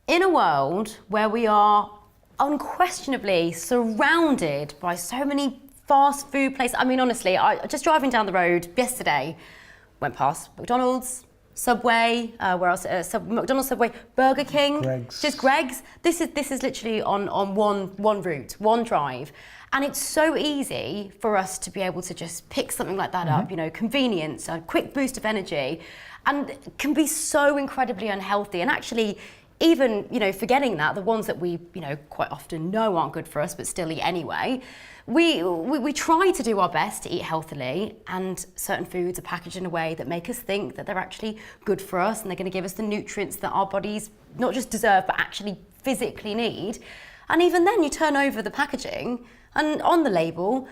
in a world where we are unquestionably surrounded by so many fast food places. I mean, honestly, I just driving down the road yesterday, went past McDonald's, Subway, where else? McDonald's, Subway, Burger King, Greggs. Just Greggs. This is literally on one route, one drive, and it's so easy for us to be able to just pick something like that up. You know, convenience, a quick boost of energy, and it can be so incredibly unhealthy. And actually, even forgetting that, the ones that we quite often know aren't good for us, but still eat anyway. We try to do our best to eat healthily, and certain foods are packaged in a way that make us think that they're actually good for us and they're going to give us the nutrients that our bodies not just deserve but actually physically need. And even then, you turn over the packaging and on the label,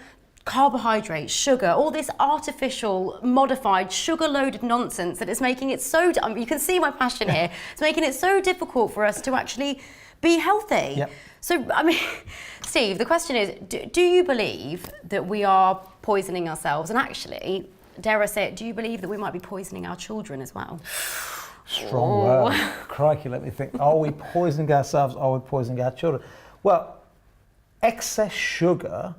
carbohydrates, sugar, all this artificial, modified, sugar-loaded nonsense that is making it so, you can see my passion here, it's making it so difficult for us to actually be healthy. Yep. So, I mean, Steve, the question is, do you believe that we are poisoning ourselves? And actually, dare I say it, do you believe that we might be poisoning our children as well? Strong word. Crikey, let me think. Are we poisoning ourselves? Are we poisoning our children? Well, excess sugar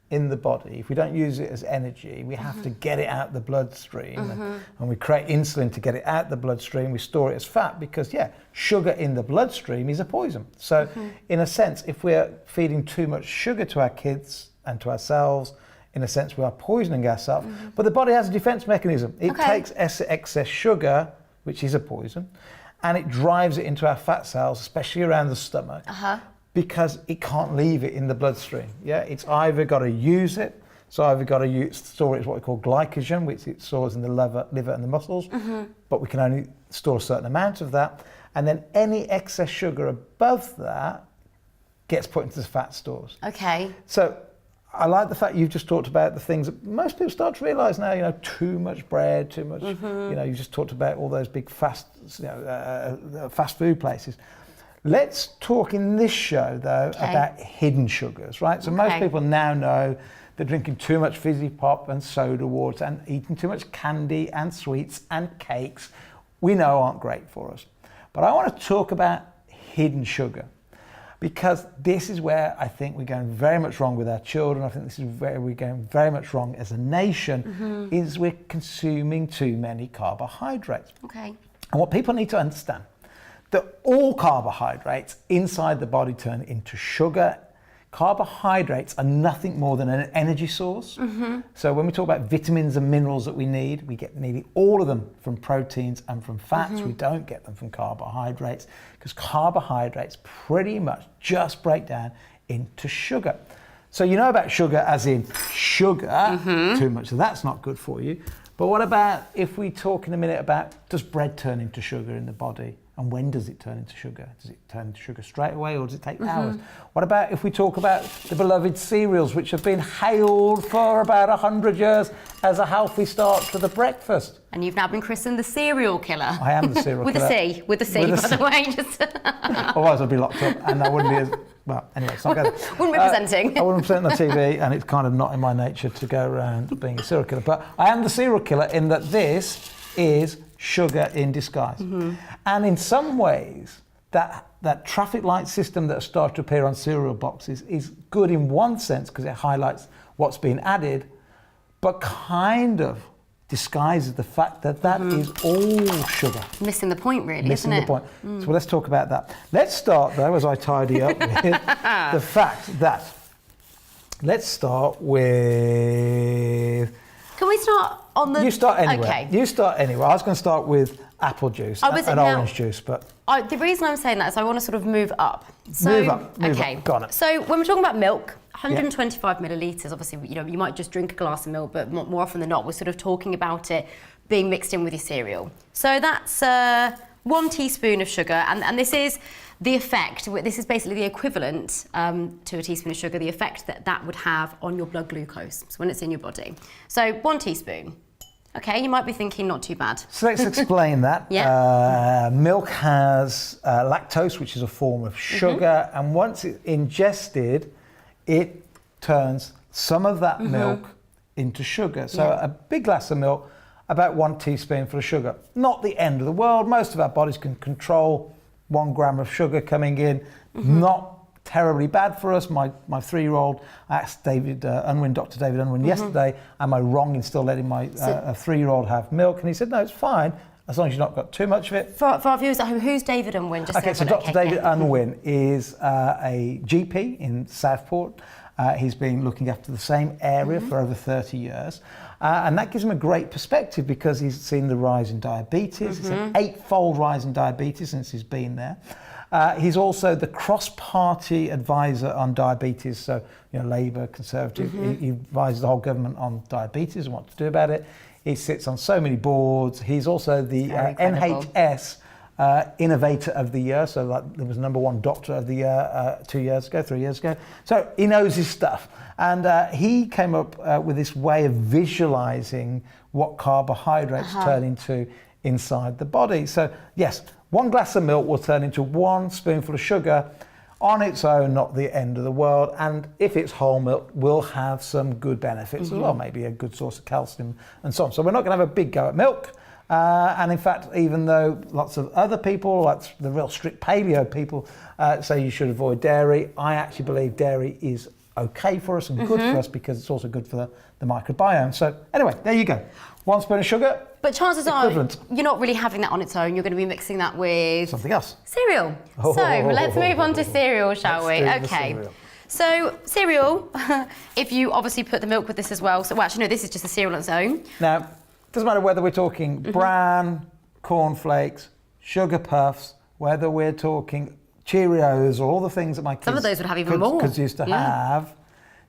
in the body, if we don't use it as energy, we have to get it out the bloodstream, and we create insulin to get it out the bloodstream. We store it as fat because, sugar in the bloodstream is a poison. So in a sense, if we're feeding too much sugar to our kids and to ourselves, in a sense we are poisoning ourselves. But the body has a defense mechanism. It takes excess sugar, which is a poison, and it drives it into our fat cells, especially around the stomach. Because it can't leave it in the bloodstream. It's either got to use it, so either got to store it as what we call glycogen, which it stores in the liver and the muscles, but we can only store a certain amount of that, and then any excess sugar above that gets put into the fat stores. So I like the fact you've just talked about the things that most people start to realise now, too much bread, too much, you just talked about all those big fast food places. Let's talk in this show, though, about hidden sugars, right? So most people now know that drinking too much fizzy pop and soda water and eating too much candy and sweets and cakes, we know aren't great for us. But I want to talk about hidden sugar, because this is where I think we're going very much wrong with our children. I think this is where we're going very much wrong as a nation, is we're consuming too many carbohydrates. And what people need to understand, that all carbohydrates inside the body turn into sugar. Carbohydrates are nothing more than an energy source. So when we talk about vitamins and minerals that we need, we get nearly all of them from proteins and from fats. We don't get them from carbohydrates, because carbohydrates pretty much just break down into sugar. So you know about sugar as in sugar, too much, so that's not good for you. But what about if we talk in a minute about, does bread turn into sugar in the body? And when does it turn into sugar? Does it turn into sugar straight away, or does it take hours? What about if we talk about the beloved cereals, which have been hailed for about 100 years as a healthy start to the breakfast? And you've now been christened the serial killer. I am the serial with killer. With a C, by the way. Just Otherwise I'd be locked up, and I wouldn't be as... Well, anyway, it's not going to... Wouldn't be presenting. I wouldn't present on TV, and it's kind of not in my nature to go around being a serial killer. But I am the serial killer in that this is sugar in disguise. And in some ways, that traffic light system that started to appear on cereal boxes is good in one sense, because it highlights what's been added, but kind of disguises the fact that that is all sugar. Missing the point, really, Missing isn't it? the point. So let's talk about that. Let's start, though, as I tidy up with the fact that, let's start with... Can we start on the... You start anyway. Okay. You start anyway. I was going to start with apple juice and orange juice, but... the reason I'm saying that is I want to sort of move up. Move up. Got it. So when we're talking about milk, 125 millilitres, obviously, you might just drink a glass of milk, but more often than not, we're sort of talking about it being mixed in with your cereal. So that's 1 teaspoon of sugar, and this is the effect, this is basically the equivalent to a teaspoon of sugar, the effect that would have on your blood glucose when it's in your body. So 1 teaspoon. Okay, you might be thinking not too bad. So let's explain that. Milk has lactose, which is a form of sugar, and once it's ingested, it turns some of that milk into sugar. So a big glass of milk, about 1 teaspoonful of sugar. Not the end of the world. Most of our bodies can control 1 gram of sugar coming in, not terribly bad for us. My 3-year-old, I asked David Unwin, Dr. David Unwin yesterday, am I wrong in still letting my a 3-year-old have milk? And he said, no, it's fine, as long as you've not got too much of it. For our viewers at home, who's David Unwin? Okay, so Dr. David Unwin is a GP in Southport. He's been looking after the same area for over 30 years. And that gives him a great perspective because he's seen the rise in diabetes. It's an 8-fold rise in diabetes since he's been there. He's also the cross-party advisor on diabetes, so Labour, Conservative. He advises the whole government on diabetes and what to do about it. He sits on so many boards. He's also the NHS Innovator of the Year, so there was #1 Doctor of the Year 3 years ago. So he knows his stuff. And he came up with this way of visualising what carbohydrates turn into inside the body. So yes, 1 glass of milk will turn into 1 spoonful of sugar on its own, not the end of the world. And if it's whole milk, will have some good benefits as well, maybe a good source of calcium and so on. So we're not going to have a big go at milk. And in fact, even though lots of other people, like the real strict paleo people, say you should avoid dairy, I actually believe dairy is okay for us and good for us because it's also good for the microbiome. So anyway, there you go. 1 spoon of sugar. But chances are you're not really having that on its own. You're going to be mixing that with something else. Cereal. So let's move on to cereal, shall we? Okay. So cereal, if you obviously put the milk with this as well. So actually, no, this is just a cereal on its own. Now, it doesn't matter whether we're talking bran, cornflakes, sugar puffs, whether we're talking Cheerios or all the things that my kids, some of those would have even more. Kids used to have,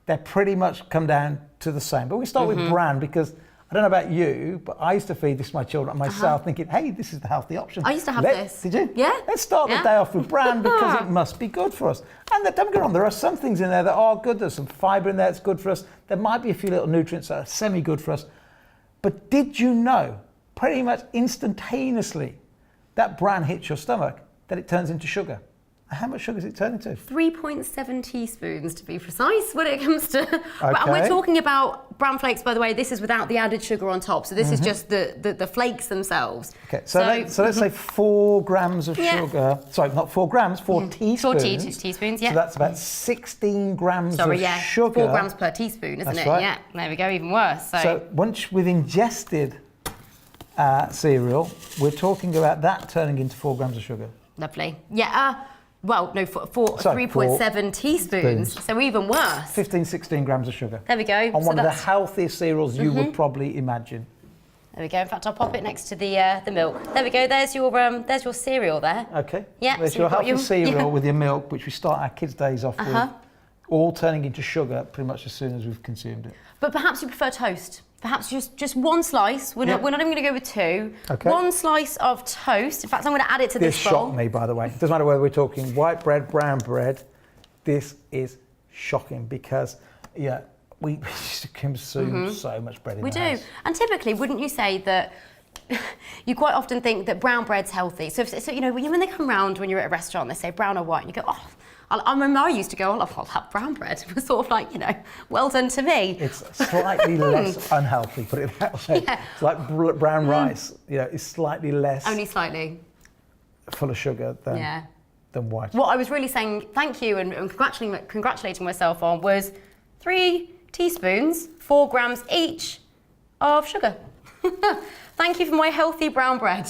they pretty much come down to the same. But we start with bran because I don't know about you, but I used to feed this to my children and myself thinking, hey, this is the healthy option. I used to have this. Did you? Yeah. Let's start the day off with bran because it must be good for us. And don't get me wrong, there are some things in there that are good. There's some fibre in there that's good for us. There might be a few little nutrients that are semi-good for us. But did you know, pretty much instantaneously, that bran hits your stomach, that it turns into sugar? How much sugar does it turn into? 3.7 teaspoons to be precise when it comes to... And we're talking about bran flakes, by the way. This is without the added sugar on top. So this is just the flakes themselves. Okay, so let's say 4 grams of sugar. Sorry, not 4 grams, 4 teaspoons. 4 teaspoons, yeah. So that's about 16 grams of sugar. 4 grams per teaspoon, isn't it? Right. Yeah, there we go, even worse. So once we've ingested cereal, we're talking about that turning into 4 grams of sugar. Lovely. Yeah, well, no, 3.7 teaspoons, so even worse. 15, 16 grams of sugar. There we go. On one of the healthiest cereals you would probably imagine. There we go. In fact, I'll pop it next to the milk. There we go. There's your cereal there. Okay. Yeah. There's your healthy cereal with your milk, which we start our kids' days off with, all turning into sugar pretty much as soon as we've consumed it. But perhaps you prefer toast. Perhaps just 1 slice. We're not even going to go with 2. Okay. 1 slice of toast. In fact, I'm going to add it to this bowl. This shocked me, by the way. It doesn't matter whether we're talking white bread, brown bread. This is shocking because, we used to consume so much bread in the house. We do. And typically, wouldn't you say that you quite often think that brown bread's healthy? So when they come round when you're at a restaurant, they say brown or white, and you go, oh, I remember I used to go, I'll have brown bread. It was sort of like, well done to me. It's slightly less unhealthy, put it that way. Yeah. It's like brown rice, it's slightly less. Only slightly. Full of sugar than white. What I was really saying thank you and congratulating myself on was 3 teaspoons, 4 grams each of sugar. Thank you for my healthy brown bread.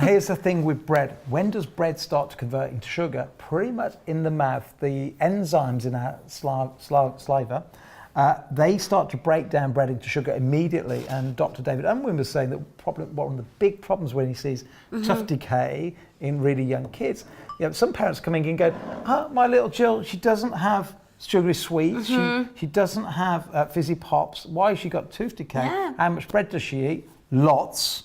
Here's the thing with bread. When does bread start to convert into sugar? Pretty much in the mouth. The enzymes in our saliva, they start to break down bread into sugar immediately. And Dr. David Unwin was saying that one of the big problems when he sees tooth decay in really young kids, some parents coming in and go, my little Jill, she doesn't have sugary sweets, she doesn't have fizzy pops. Why has she got tooth decay? Yeah. How much bread does she eat? Lots.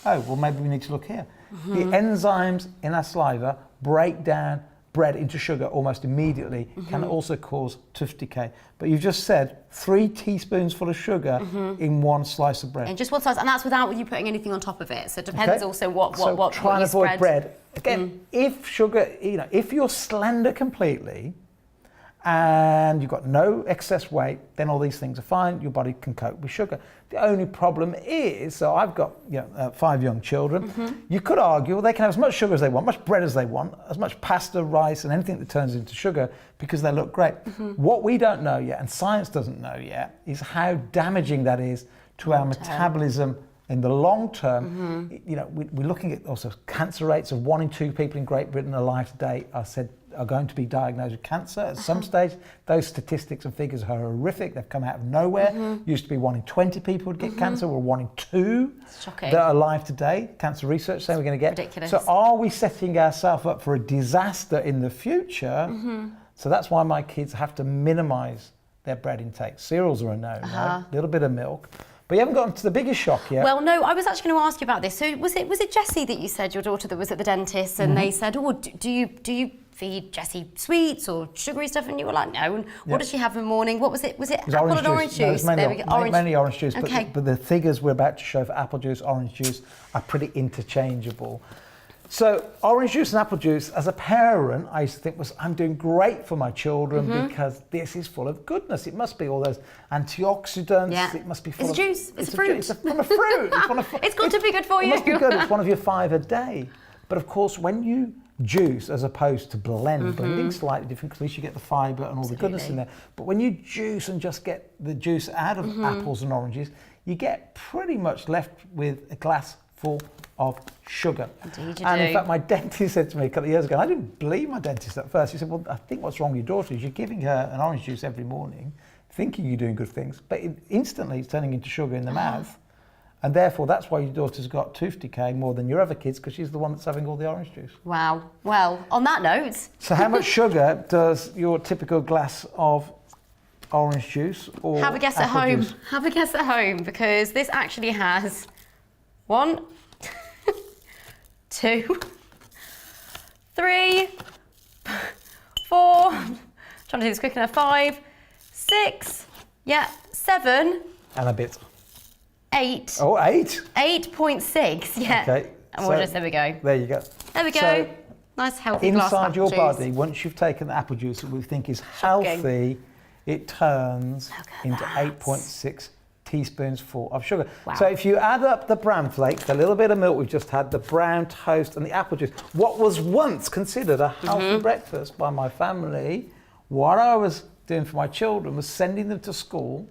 Oh, well, maybe we need to look here. The enzymes in our saliva break down bread into sugar almost immediately, can also cause tooth decay. But you've just said 3 teaspoons full of sugar in 1 slice of bread. And just 1 slice, and that's without you putting anything on top of it. So it depends also what try and you avoid spread. bread. Again, if sugar, if you're slender completely, and you've got no excess weight, then all these things are fine. Your body can cope with sugar. The only problem is, so I've got 5 young children. You could argue, well, they can have as much sugar as they want, much bread as they want, as much pasta, rice, and anything that turns into sugar because they look great. What we don't know yet, and science doesn't know yet, is how damaging that is to our metabolism in the long term. We're looking at also cancer rates of 1 in 2 people in Great Britain alive today are going to be diagnosed with cancer at some stage. Those statistics and figures are horrific. They've come out of nowhere. Used to be 1 in 20 people would get cancer, or 1 in 2 that are alive today. Cancer research saying we're going to get. Ridiculous. So are we setting ourselves up for a disaster in the future? So that's why my kids have to minimise their bread intake. Cereals are a no, a little bit of milk. But you haven't gotten to the biggest shock yet. Well, no, I was actually going to ask you about this. So was it Jessie that you said, your daughter, that was at the dentist, and they said, oh, do you feed Jessie sweets or sugary stuff? And you were like, no. And what does she have in the morning? What was it? Was it apple and orange juice? No, it's mainly orange juice. Okay. But the figures we're about to show for apple juice, orange juice are pretty interchangeable. So orange juice and apple juice, as a parent, I used to think I'm doing great for my children because this is full of goodness. It must be all those antioxidants. Yeah. It must be full of juice. It's a fruit. It's from a fruit. It's got to be good for you. It must be good. It's one of your 5 a day. But of course, when you juice as opposed to blending's slightly different because at least you get the fibre and all the goodness in there. But when you juice and just get the juice out of apples and oranges, you get pretty much left with a glass full of sugar. Indeed you and do. In fact, my dentist said to me a couple of years ago, I didn't believe my dentist at first. He said, well, I think what's wrong with your daughter is you're giving her an orange juice every morning, thinking you're doing good things, but instantly it's turning into sugar in the mouth. And therefore, that's why your daughter's got tooth decay more than your other kids, because she's the one that's having all the orange juice. Wow. Well, on that note... So how much sugar does your typical glass of orange juice or Have a guess at home. Juice? Have a guess at home, because this actually has 1, 2, 3, 4, trying to do this quick enough, 5, 6, 7, and a bit. 8. Oh, 8? 8.6, yeah. Okay. And we'll just, there we go. There you go. There we go. So, nice healthy glass of inside apple your juice. body, once you've taken the apple juice that we think is healthy, it turns into 8.6 teaspoons full of sugar. Wow. So if you add up the bran flakes, the little bit of milk we've just had, the brown toast and the apple juice, what was once considered a healthy breakfast by my family, what I was doing for my children was sending them to school,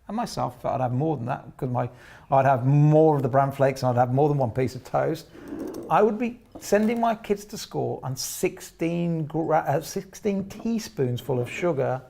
and myself, if I'd have more than that, because I'd have more of the bran flakes and I'd have more than one piece of toast, I would be sending my kids to school on 16 teaspoons full of sugar.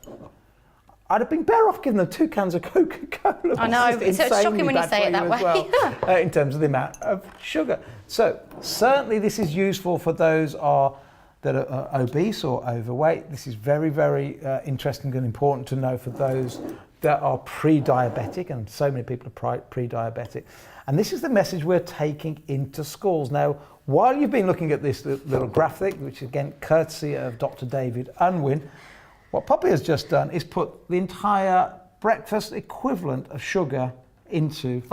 I'd have been better off giving them 2 cans of Coca-Cola. I know, it's shocking when you say it that way. Well, in terms of the amount of sugar. So certainly this is useful for those that are obese or overweight. This is very, very interesting and important to know for those that are pre-diabetic, and so many people are pre-diabetic. And this is the message we're taking into schools. Now, while you've been looking at this little graphic, which is again courtesy of Dr. David Unwin, what Poppy has just done is put the entire breakfast equivalent of sugar into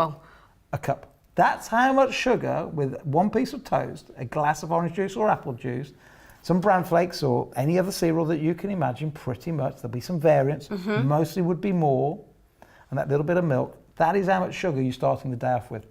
a cup. That's how much sugar with 1 piece of toast, a glass of orange juice or apple juice, some bran flakes or any other cereal that you can imagine, pretty much. There'll be some variants, mostly would be more, and that little bit of milk. That is how much sugar you're starting the day off with.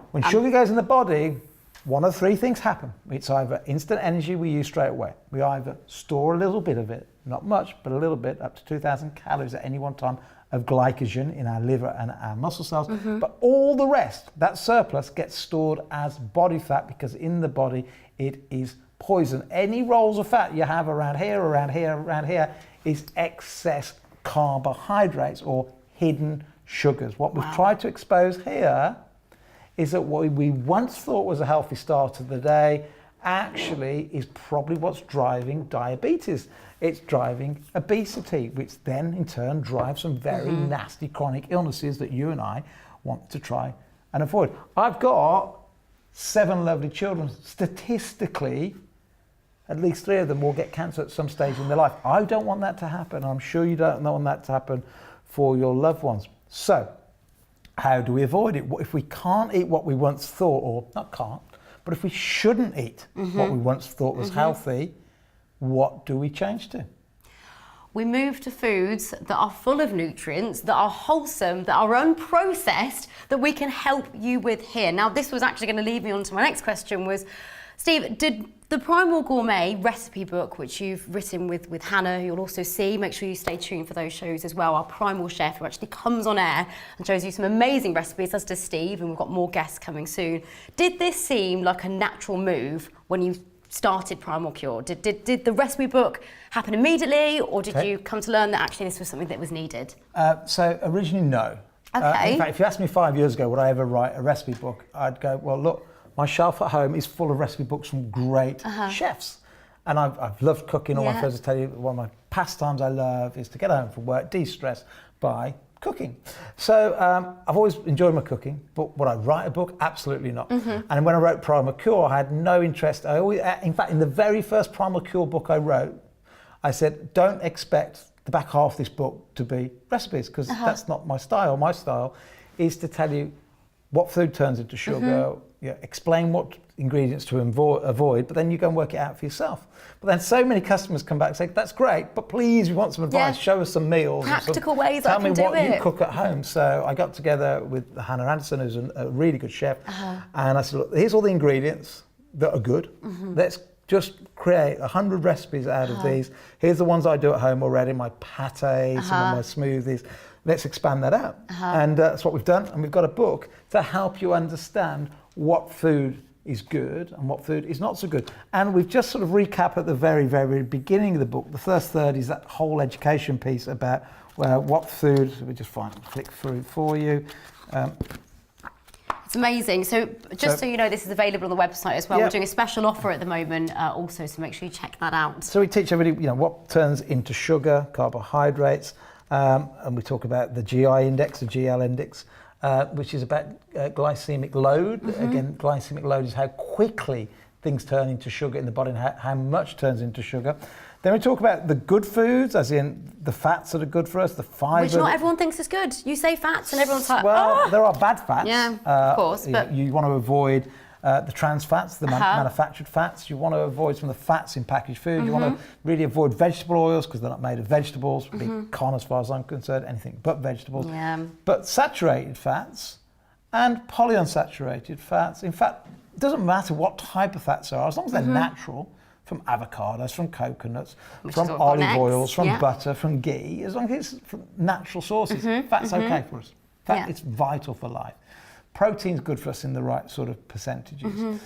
When sugar goes in the body, one of 3 things happen. It's either instant energy we use straight away. We either store a little bit of it, not much, but a little bit, up to 2,000 calories at any one time of glycogen in our liver and our muscle cells. But all the rest, that surplus, gets stored as body fat, because in the body it is poison. Any rolls of fat you have around here, around here, around here is excess carbohydrates or hidden sugars. What we've tried to expose here is that what we once thought was a healthy start of the day actually is probably what's driving diabetes. It's driving obesity, which then in turn drives some very nasty chronic illnesses that you and I want to try and avoid. I've got 7 lovely children. Statistically, at least 3 of them will get cancer at some stage in their life. I don't want that to happen. I'm sure you don't want that to happen for your loved ones. So, how do we avoid it? If we can't eat what we once thought, or not can't, but if we shouldn't eat what we once thought was healthy, what do we change to? we move to foods that are full of nutrients, that are wholesome, that are unprocessed, that we can help you with here. Now, this was actually going to lead me on to my next question was, Steve, did the Primal Gourmet recipe book, which you've written with Hannah, who you'll also see, make sure you stay tuned for those shows as well, our Primal chef who actually comes on air and shows you some amazing recipes, as does Steve, and we've got more guests coming soon. Did this seem like a natural move when you started Primal Cure? Did the recipe book happen immediately, or did you come to learn that actually this was something that was needed? So originally, no. Okay. In fact, if you asked me 5 years ago would I ever write a recipe book, I'd go, well, look, my shelf at home is full of recipe books from great chefs. And I've loved cooking. All my friends will tell you one of my pastimes I love is to get home from work, de-stress by cooking. So I've always enjoyed my cooking, but would I write a book? Absolutely not. And when I wrote Primal Cure, I had no interest. In fact, in the very first Primal Cure book I wrote, I said, don't expect the back half of this book to be recipes, because that's not my style. My style is to tell you what food turns into sugar, explain what ingredients to avoid, but then you go and work it out for yourself. But then so many customers come back and say, that's great, but please, we want some advice, show us some meals. Practical ways I can do it. Tell me what you cook at home. So I got together with Hannah Anderson, who's a really good chef, and I said, look, here's all the ingredients that are good. Let's just create 100 recipes out of these. Here's the ones I do at home already, my pate, some of my smoothies. Let's expand that out. And that's what we've done. And we've got a book to help you understand what food is good and what food is not so good. And we've just sort of recap at the very, very beginning of the book. The first third is that whole education piece about what food, we just flick through for you. It's amazing. So just so you know, this is available on the website as well. We're doing a special offer at the moment also, so make sure you check that out. So we teach everybody, what turns into sugar, carbohydrates, and we talk about the GI index, the GL index, which is about glycemic load. Again, glycemic load is how quickly things turn into sugar in the body and how much turns into sugar. Then we talk about the good foods, as in the fats that are good for us, the fibre. Which not everyone thinks is good. You say fats and everyone's like, well, there are bad fats. Yeah, of course. But you want to avoid the trans fats, the manufactured fats. You want to avoid some of the fats in packaged food. You want to really avoid vegetable oils because they're not made of vegetables. Big con as far as I'm concerned, anything but vegetables. Yeah. But saturated fats and polyunsaturated fats, in fact, it doesn't matter what type of fats there are, as long as they're natural, from avocados, from coconuts, from olive oils, from butter, from ghee, as long as it's from natural sources, fat's okay for us. Fat, it's vital for life. Protein's good for us in the right sort of percentages.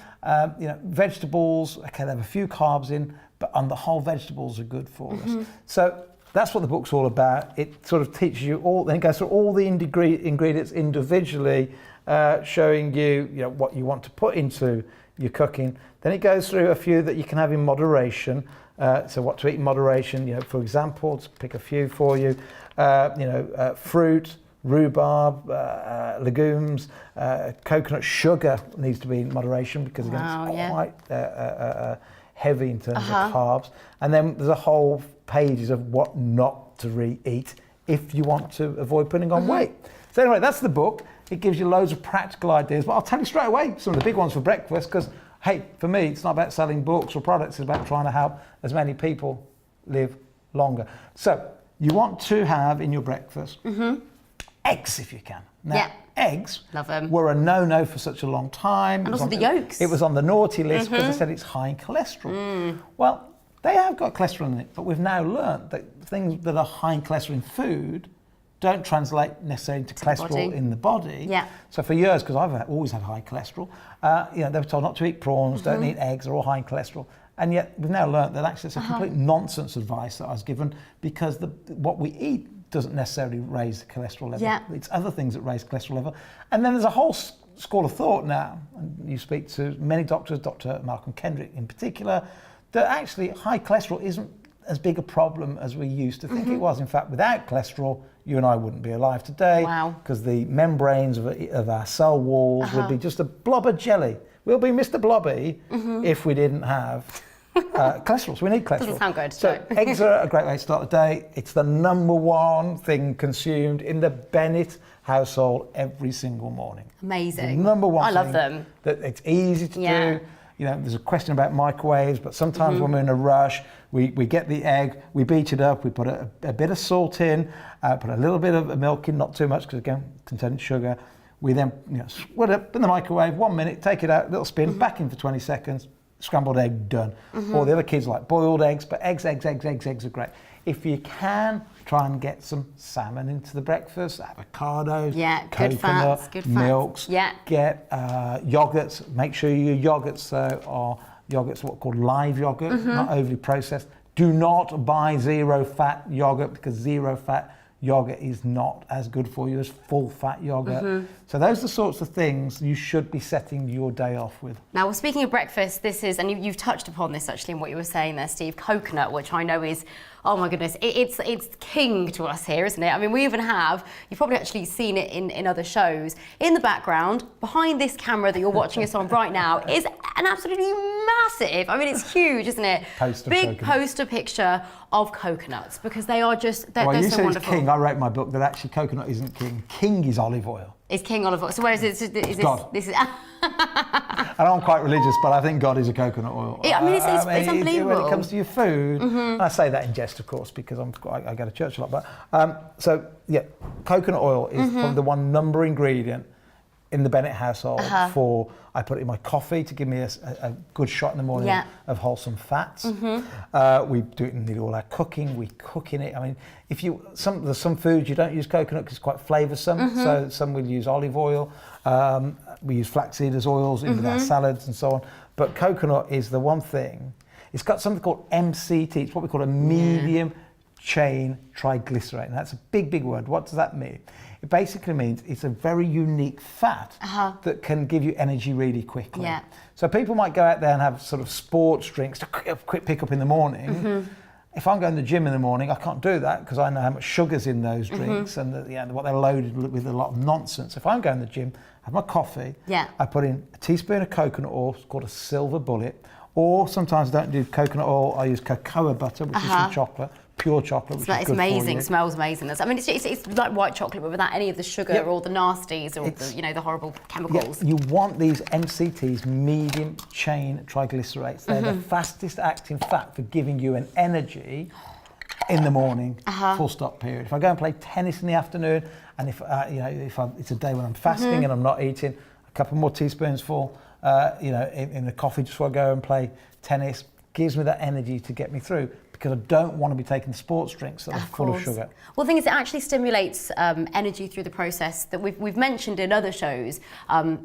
Vegetables, okay, they have a few carbs in, but on the whole, vegetables are good for us. So that's what the book's all about. It sort of teaches you all, then it goes through all the ingredients individually, showing you, what you want to put into your cooking. Then it goes through a few that you can have in moderation. So what to eat in moderation, for example, to pick a few for you, fruit, rhubarb, legumes, coconut sugar needs to be in moderation because again, it's quite heavy in terms of carbs. And then there's a whole pages of what not to eat if you want to avoid putting on weight. So anyway, that's the book. It gives you loads of practical ideas, but I'll tell you straight away some of the big ones for breakfast because, hey, for me, it's not about selling books or products, it's about trying to help as many people live longer. So you want to have in your breakfast eggs if you can. Now, eggs Love them. were a no-no for such a long time. And also the yolks. It was on the naughty list because they said it's high in cholesterol. Well, they have got cholesterol in it, but we've now learned that things that are high in cholesterol in food don't translate necessarily to cholesterol in the body. Yeah. So for years, because I've always had high cholesterol, they were told not to eat prawns, don't eat eggs, they're all high in cholesterol. And yet we've now learned that actually it's a complete nonsense advice that I was given because what we eat doesn't necessarily raise the cholesterol level. Yeah. It's other things that raise cholesterol level. And then there's a whole school of thought now, and you speak to many doctors, Dr. Malcolm Kendrick in particular, that actually high cholesterol isn't as big a problem as we used to think it was. In fact, without cholesterol, you and I wouldn't be alive today because the membranes of our cell walls would be just a blob of jelly. We'll be Mr. Blobby if we didn't have cholesterol. So we need cholesterol. Doesn't sound good. So eggs are a great way to start the day. It's the number one thing consumed in the Bennett household every single morning. Amazing. The number one I love thing them. That it's easy to do. there's a question about microwaves, but sometimes when we're in a rush, we get the egg, we beat it up, we put a bit of salt in, put a little bit of milk in, not too much because again, contains sugar. We then split it up in the microwave, 1 minute, take it out, little spin, back in for 20 seconds, scrambled egg, done. Or the other kids like boiled eggs, but eggs are great. If you can, try and get some salmon into the breakfast, avocados, good coconut, fats, good milks. fats. Get yogurts. Make sure your yogurts are yogurts what are called live yogurt, not overly processed. Do not buy zero fat yogurt because zero fat yogurt is not as good for you as full fat yogurt. So those are the sorts of things you should be setting your day off with. Now, well, speaking of breakfast, this is, and you've touched upon this actually in what you were saying there, Steve, coconut, which I know is, oh my goodness, it's king to us here, isn't it? I mean, we even have, you've probably actually seen it in other shows, in the background, behind this camera that you're watching us on right now, is an absolutely massive, I mean, it's huge, isn't it? Big poster picture of coconuts, because they are just, they're you so said wonderful. It's king. I wrote in my book that actually coconut isn't king. King is olive oil. It's king olive oil. So where is it? Is God. This is. And I'm quite religious, but I think God is a coconut oil. I mean, it's unbelievable. When it comes to your food, and I say that in jest, of course, because I go to church a lot. But coconut oil is probably the one number ingredient in the Bennett household for. I put it in my coffee to give me a good shot in the morning of wholesome fats. We do it in nearly all our cooking. We cook in it. I mean, there's some foods you don't use coconut because it's quite flavoursome. So some will use olive oil. We use flaxseed as oils in our salads and so on. But coconut is the one thing. It's got something called MCT. It's what we call a medium chain triglyceride. And that's a big, big word. What does that mean? It basically means it's a very unique fat that can give you energy really quickly. So people might go out there and have sort of sports drinks to quick pick up in the morning. If I'm going to the gym in the morning, I can't do that because I know how much sugar's in those drinks and what they're loaded with, a lot of nonsense. If I'm going to the gym, I have my coffee, I put in a teaspoon of coconut oil, it's called a silver bullet, or sometimes I don't do coconut oil, I use cocoa butter, which is from chocolate. Pure chocolate, which is good amazing. for you. Smells amazing. I mean, it's like white chocolate, but without any of the sugar or the nasties or the horrible chemicals. You want these MCTs, medium chain triglycerides. They're the fastest acting fat for giving you an energy in the morning. Full stop. Period. If I go and play tennis in the afternoon, and if it's a day when I'm fasting and I'm not eating, a couple more teaspoons full, in the coffee just before I go and play tennis, gives me that energy to get me through. Because I don't want to be taking sports drinks that are full of sugar. Well, the thing is, it actually stimulates energy through the process that we've mentioned in other shows.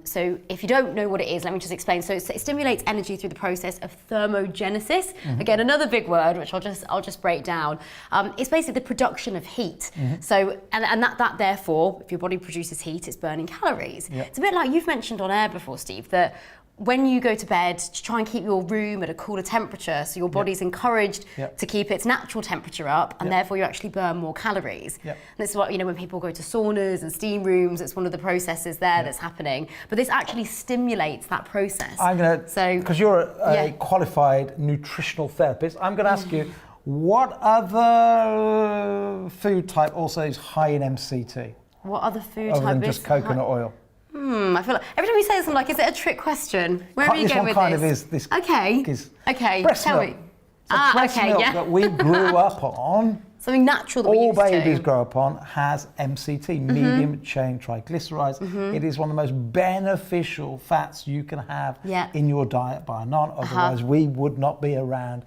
So if you don't know what it is, let me just explain. So it stimulates energy through the process of thermogenesis. Again, another big word, which I'll just break down. It's basically the production of heat. So and that therefore, if your body produces heat, it's burning calories. It's a bit like you've mentioned on air before, Steve, that when you go to bed, to try and keep your room at a cooler temperature, so your body's encouraged to keep its natural temperature up, and therefore you actually burn more calories. And this is what, when people go to saunas and steam rooms, it's one of the processes there that's happening. But this actually stimulates that process. I'm going to, because you're a qualified nutritional therapist, I'm going to ask you, what other food type also is high in MCT? What other food other type than just coconut oil? I feel like every time you say this, I'm like, is it a trick question? Where are you going with this? This one kind of is. This Okay, breast tell milk. me. So breast milk that we grew up on, something natural that we all used to. babies grow up on, has MCT, medium chain triglycerides. It is one of the most beneficial fats you can have in your diet by none. Otherwise, we would not be around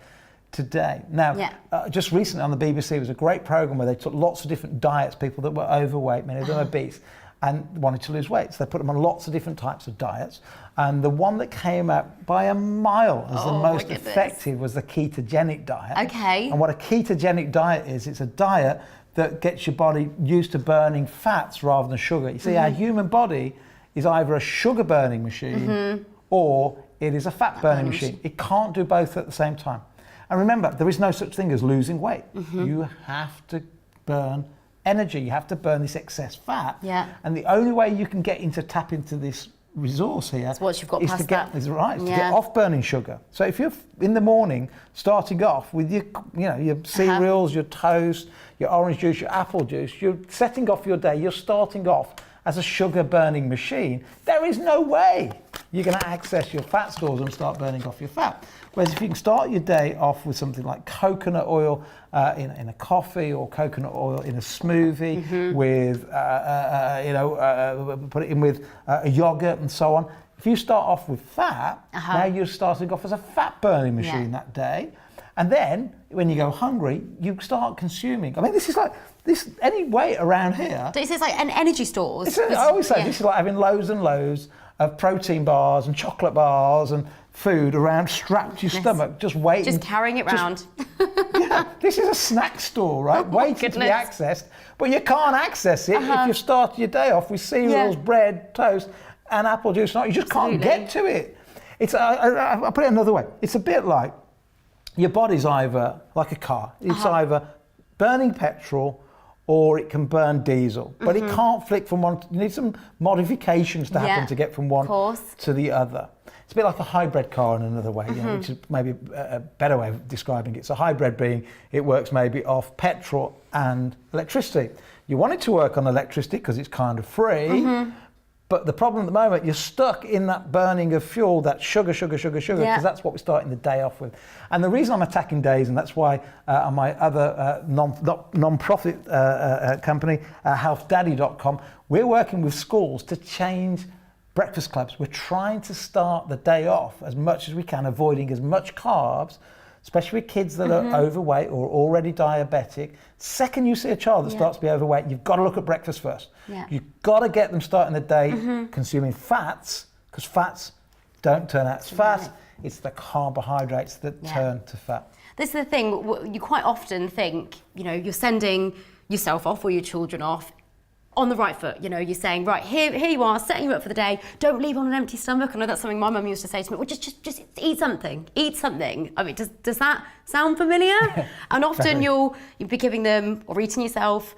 today. Now, just recently on the BBC, there was a great program where they took lots of different diets, people that were overweight, many of them obese, and wanted to lose weight. So they put them on lots of different types of diets. And the one that came out by a mile as the most effective was the ketogenic diet. And what a ketogenic diet is, it's a diet that gets your body used to burning fats rather than sugar. You see, our human body is either a sugar burning machine or it is a fat burning machine. It can't do both at the same time. And remember, there is no such thing as losing weight. You have to burn energy, you have to burn this excess fat. And the only way you can tap into this resource here you've got is to get get off burning sugar. So if you're in the morning starting off with your cereals, your toast, your orange juice, your apple juice, you're setting off your day, you're starting off as a sugar burning machine, there is no way you're going to access your fat stores and start burning off your fat. Whereas if you can start your day off with something like coconut oil in a coffee, or coconut oil in a smoothie, with put it in with a yogurt and so on. If you start off with fat, now you're starting off as a fat burning machine that day. And then when you go hungry, you start consuming. I mean, this is like any weight around here. It's like an energy stores. I always say this is like having loads and loads of protein bars and chocolate bars and food around, strapped to your stomach, just waiting. Just carrying it round. Yeah, this is a snack store, right? Waiting to be accessed, but you can't access it if you start your day off with cereals, bread, toast, and apple juice. You just can't get to it. It's I'll put it another way. It's a bit like your body's either like a car. It's either burning petrol or it can burn diesel, but it can't flick from one. You need some modifications to happen to get from one to the other. It's a bit like a hybrid car in another way, which is maybe a better way of describing it. So hybrid being it works maybe off petrol and electricity. You want it to work on electricity because it's kind of free, but the problem at the moment, you're stuck in that burning of fuel, that sugar, because that's what we're starting the day off with. And the reason I'm attacking days, and that's why on my other non-profit company, healthdaddy.com, we're working with schools to change breakfast clubs. We're trying to start the day off as much as we can, avoiding as much carbs, especially with kids that are overweight or already diabetic. Second you see a child that starts to be overweight, you've got to look at breakfast first. You've got to get them starting the day consuming fats, because fats don't turn out as fat. It's the carbohydrates that turn to fat. This is the thing, you quite often think, you're sending yourself off or your children off on the right foot. You're saying, right, here you are, setting you up for the day. Don't leave on an empty stomach. I know that's something my mum used to say to me. Well, just eat something. Eat something. I mean, does that sound familiar? And often you'll be giving them, or eating yourself,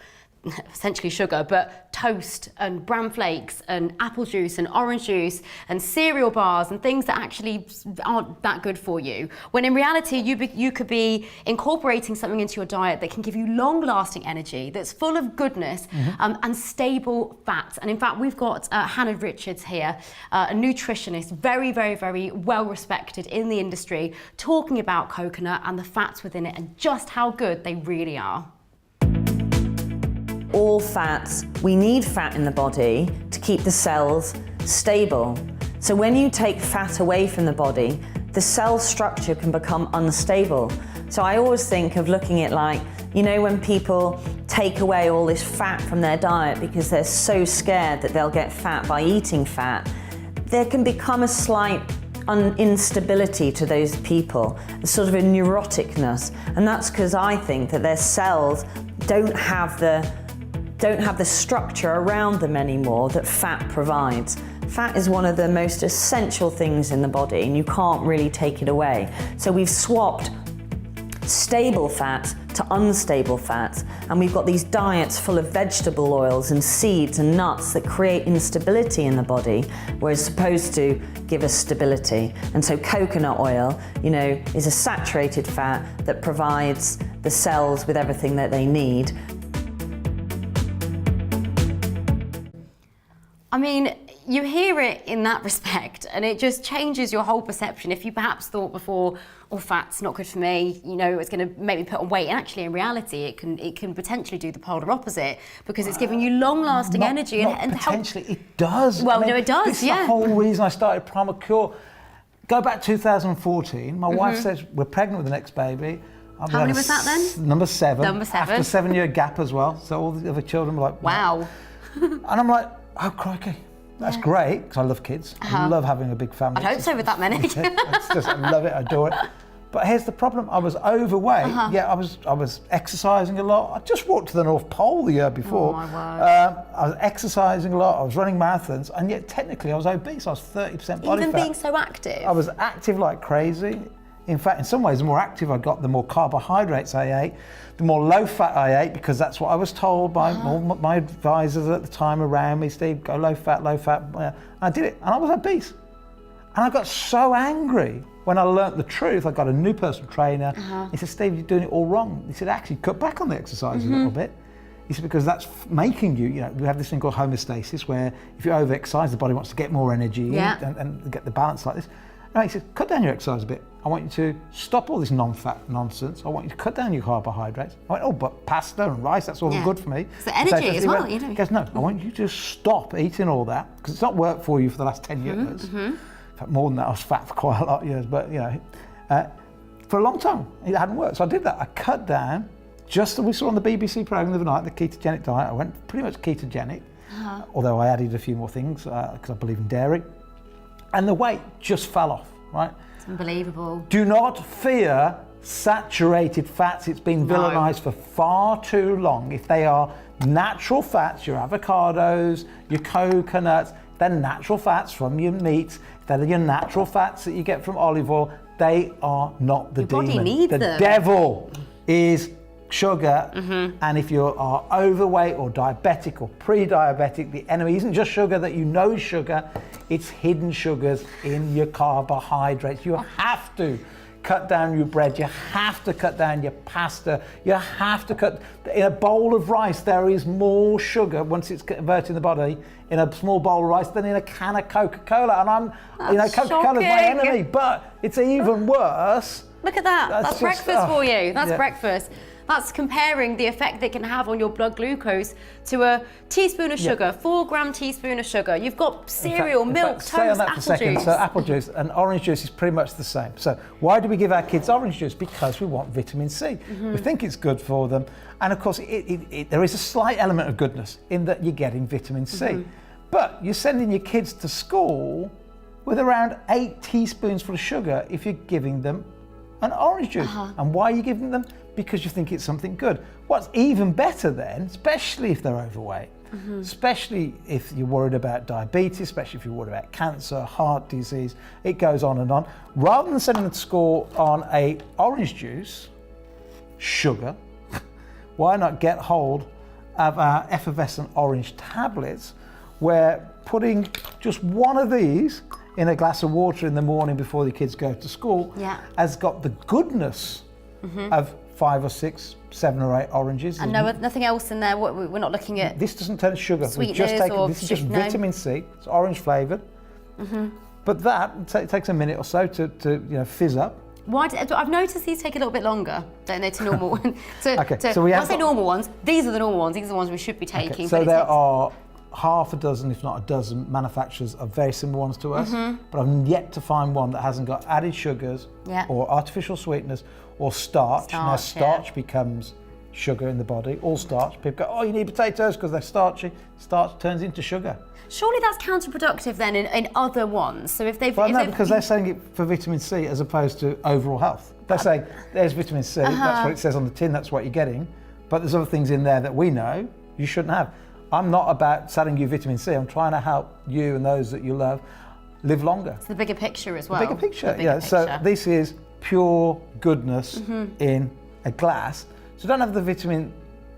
essentially sugar, but toast and bran flakes and apple juice and orange juice and cereal bars and things that actually aren't that good for you. When in reality, you could be incorporating something into your diet that can give you long-lasting energy, that's full of goodness and stable fats. And in fact, we've got Hannah Richards here, a nutritionist, very, very, very well respected in the industry, talking about coconut and the fats within it and just how good they really are. All fats, we need fat in the body to keep the cells stable. So when you take fat away from the body, the cell structure can become unstable. So I always think of looking at like, when people take away all this fat from their diet because they're so scared that they'll get fat by eating fat, there can become a slight instability to those people, a sort of a neuroticness. And that's because I think that their cells don't have the structure around them anymore that fat provides. Fat is one of the most essential things in the body and you can't really take it away. So we've swapped stable fat to unstable fats, and we've got these diets full of vegetable oils and seeds and nuts that create instability in the body, whereas supposed to give us stability. And so coconut oil, is a saturated fat that provides the cells with everything that they need. I mean, you hear it in that respect, and it just changes your whole perception. If you perhaps thought before, fat's not good for me, it's going to make me put on weight. And actually, in reality, it can potentially do the polar opposite, because it's giving you long-lasting energy and potentially, it does. Well, it does. This is the whole reason I started Primal Cure. Go back 2014. My wife says we're pregnant with the next baby. How many was that then? Number 7. Number 7. After a 7-year gap as well. So all the other children were like, wow. And I'm like, oh, crikey. That's great, because I love kids. I love having a big family. I'd hope so with that many. I love it, I adore it. But here's the problem, I was overweight. I was exercising a lot. I just walked to the North Pole the year before. Oh my word. I was exercising a lot, I was running marathons, and yet technically I was obese. I was 30% body fat. Even being so active? I was active like crazy. In fact, in some ways, the more active I got, the more carbohydrates I ate, the more low fat I ate, because that's what I was told by all my advisors at the time around me. Steve, go low fat, low fat. I did it, and I was obese. And I got so angry when I learnt the truth. I got a new personal trainer. He said, Steve, you're doing it all wrong. He said, actually, cut back on the exercise a little bit. It's because that's making you, we have this thing called homeostasis where if you overexercise, the body wants to get more energy and get the balance like this. And he says, cut down your exercise a bit. I want you to stop all this non-fat nonsense. I want you to cut down your carbohydrates. I went, oh, but pasta and rice, that's all good for me. It's the energy as well, He goes, no, I want you to stop eating all that because it's not worked for you for the last 10 years. In fact, more than that, I was fat for quite a lot of years, but for a long time, it hadn't worked. So I did that. I cut down, just as we saw on the BBC programme the other night, the ketogenic diet. I went pretty much ketogenic, although I added a few more things because I believe in dairy. And the weight just fell off, right? It's unbelievable. Do not fear saturated fats. It's been vilified for far too long. If they are natural fats, your avocados, your coconuts, they're natural fats from your meats. They're your natural fats that you get from olive oil. They are not the demon. Your body needs them. The devil is sugar, and if you are overweight or diabetic or pre-diabetic, the enemy isn't just sugar that you know is sugar, it's hidden sugars in your carbohydrates. You have to cut down your bread, you have to cut down your pasta, you have to cut, in a bowl of rice there is more sugar once it's converted in the body in a small bowl of rice than in a can of Coca-Cola, and Coca-Cola's my enemy, but it's even worse. Look at that, that's breakfast for you, that's breakfast. That's comparing the effect they can have on your blood glucose to a teaspoon of sugar, 4-gram teaspoon of sugar. You've got cereal, milk, toast, stay on that apple for a second. juice. So apple juice and orange juice is pretty much the same. So why do we give our kids orange juice? Because we want vitamin C. We think it's good for them. And of course, there is a slight element of goodness in that you're getting vitamin C. But you're sending your kids to school with around 8 teaspoons full of sugar if you're giving them an orange juice. And why are you giving them? Because you think it's something good. What's even better then, especially if they're overweight, especially if you're worried about diabetes, especially if you're worried about cancer, heart disease, it goes on and on. Rather than sending them to school on a orange juice, sugar, why not get hold of our effervescent orange tablets, where putting just one of these in a glass of water in the morning before the kids go to school has got the goodness of 5 or 6, 7 or 8 oranges. And nothing else in there. We're not looking at. This doesn't turn sugar. Sweeteners We've just taken, or this is just vitamin C. It's orange flavoured. But that takes a minute or so to fizz up. I've noticed these take a little bit longer, don't they, to normal ones. So we have I say normal ones. These are the normal ones. These are the ones we should be taking. So there are half a dozen, if not a dozen, manufacturers of very similar ones to us, but I've yet to find one that hasn't got added sugars or artificial sweeteners or starch. Now starch becomes sugar in the body, all starch. People go, oh, you need potatoes because they're starchy. Starch turns into sugar. Surely that's counterproductive then in other ones. So if they've... because they're saying it for vitamin C as opposed to overall health. They're saying, there's vitamin C, that's what it says on the tin, that's what you're getting. But there's other things in there that we know you shouldn't have. I'm not about selling you vitamin C. I'm trying to help you and those that you love live longer. It's the bigger picture as well. The bigger picture, So this is pure goodness in a glass. So don't have the vitamin,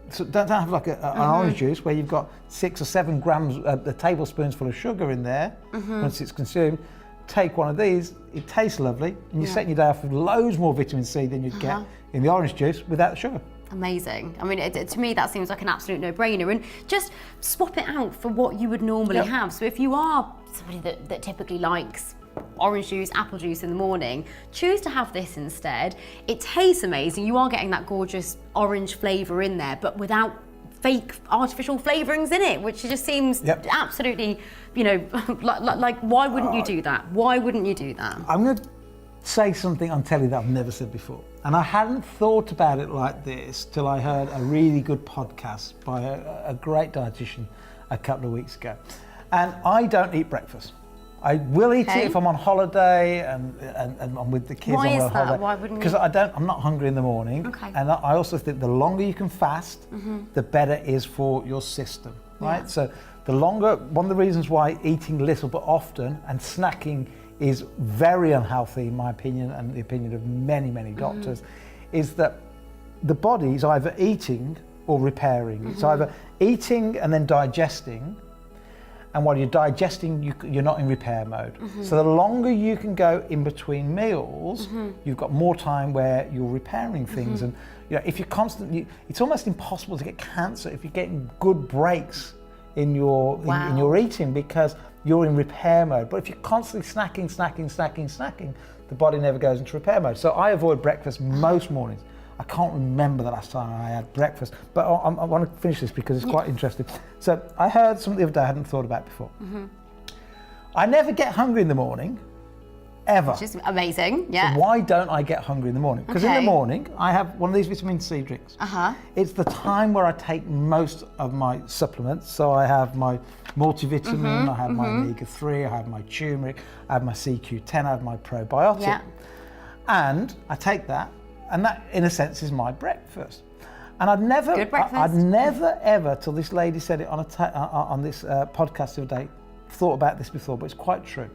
so don't have like an orange juice where you've got 6 or 7 grams, the tablespoons full of sugar in there once it's consumed. Take one of these, it tastes lovely, and you're setting your day off with loads more vitamin C than you'd get in the orange juice without the sugar. Amazing. I mean, to me, that seems like an absolute no-brainer. And just swap it out for what you would normally have. So if you are somebody that typically likes orange juice, apple juice in the morning, choose to have this instead. It tastes amazing. You are getting that gorgeous orange flavour in there, but without fake artificial flavourings in it, which just seems absolutely, like why wouldn't you do that? Why wouldn't you do that? I'm going to say something on telly that I've never said before. And I hadn't thought about it like this till I heard a really good podcast by a great dietitian a couple of weeks ago. And I don't eat breakfast. I will eat it if I'm on holiday and I'm with the kids. Why on is that? holiday. Why wouldn't you? Because I'm not hungry in the morning. Okay. And I also think the longer you can fast, the better it is for your system, right? Yeah. So one of the reasons why eating little but often and snacking is very unhealthy, in my opinion, and the opinion of many, many doctors, is that the body is either eating or repairing. It's either eating and then digesting, and while you're digesting, you're not in repair mode. So the longer you can go in between meals, you've got more time where you're repairing things. And if you're constantly, it's almost impossible to get cancer if you're getting good breaks in your in your eating, because you're in repair mode. But if you're constantly snacking, the body never goes into repair mode. So I avoid breakfast most mornings. I can't remember the last time I had breakfast, but I want to finish this because it's quite interesting. So I heard something the other day I hadn't thought about before. I never get hungry in the morning, ever. Which is amazing, yeah. So why don't I get hungry in the morning? Because in the morning, I have one of these vitamin C drinks. It's the time where I take most of my supplements. So I have my multivitamin, I have my omega-3, I have my turmeric, I have my CQ10, I have my probiotic. Yeah. And I take that, and that, in a sense, is my breakfast. And I'd never ever, till this lady said it on this podcast the other day, thought about this before, but it's quite true.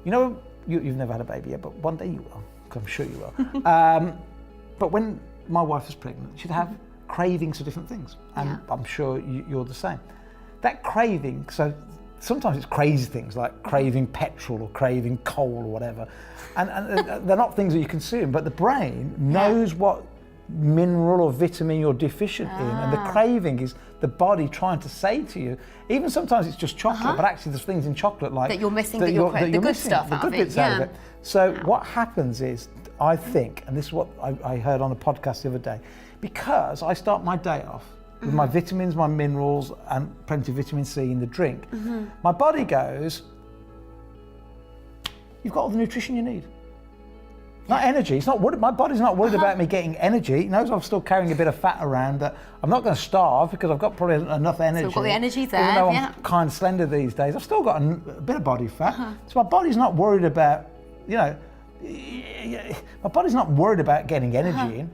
You know, you've never had a baby yet, but one day you will, 'cause I'm sure you will. But when my wife was pregnant, she'd have cravings for different things, and I'm sure you're the same. That craving, so sometimes it's crazy things like craving petrol or craving coal or whatever, and they're not things that you consume, but the brain knows what mineral or vitamin you're deficient in, and the craving is the body trying to say to you, even sometimes it's just chocolate, but actually there's things in chocolate like that you're missing, the good stuff out of it. Out of it. So what happens is, I think, and this is what I heard on a podcast the other day, because I start my day off with my vitamins, my minerals, and plenty of vitamin C in the drink, my body goes, you've got all the nutrition you need. Not energy. It's not worried. My body's not worried about me getting energy. It knows I'm still carrying a bit of fat around, that I'm not going to starve because I've got probably enough energy. Still got the energy there. Even though I'm kind of slender these days, I've still got a bit of body fat. So my body's not worried about, my body's not worried about getting energy in.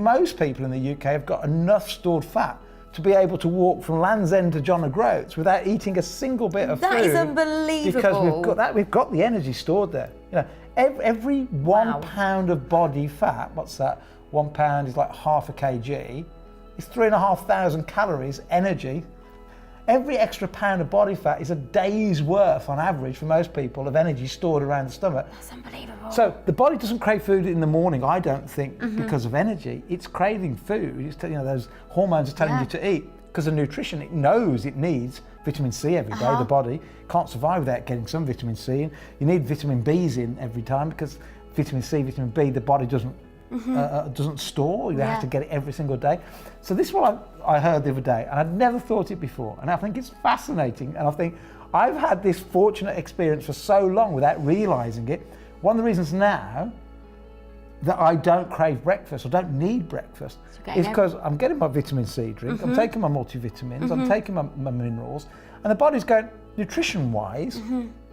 Most people in the UK have got enough stored fat to be able to walk from Land's End to John O'Groats without eating a single bit of food. That is unbelievable. Because we've got the energy stored there. Every 1 pound of body fat, what's that? 1 pound is like half a kg. It's 3,500 calories, energy. Every extra pound of body fat is a day's worth, on average, for most people, of energy stored around the stomach. That's unbelievable. So the body doesn't crave food in the morning, I don't think, because of energy. It's craving food. It's those hormones are telling you to eat because of nutrition. It knows it needs vitamin C every day. The body can't survive without getting some vitamin C in. You need vitamin B's in every time, because vitamin C, vitamin B, the body doesn't store. You have to get it every single day. So this is what I heard the other day, and I'd never thought it before, and I think it's fascinating, and I think I've had this fortunate experience for so long without realising it. One of the reasons now that I don't crave breakfast or don't need breakfast is because I'm getting my vitamin C drink, I'm taking my multivitamins, I'm taking my minerals, and the body's going, nutrition-wise,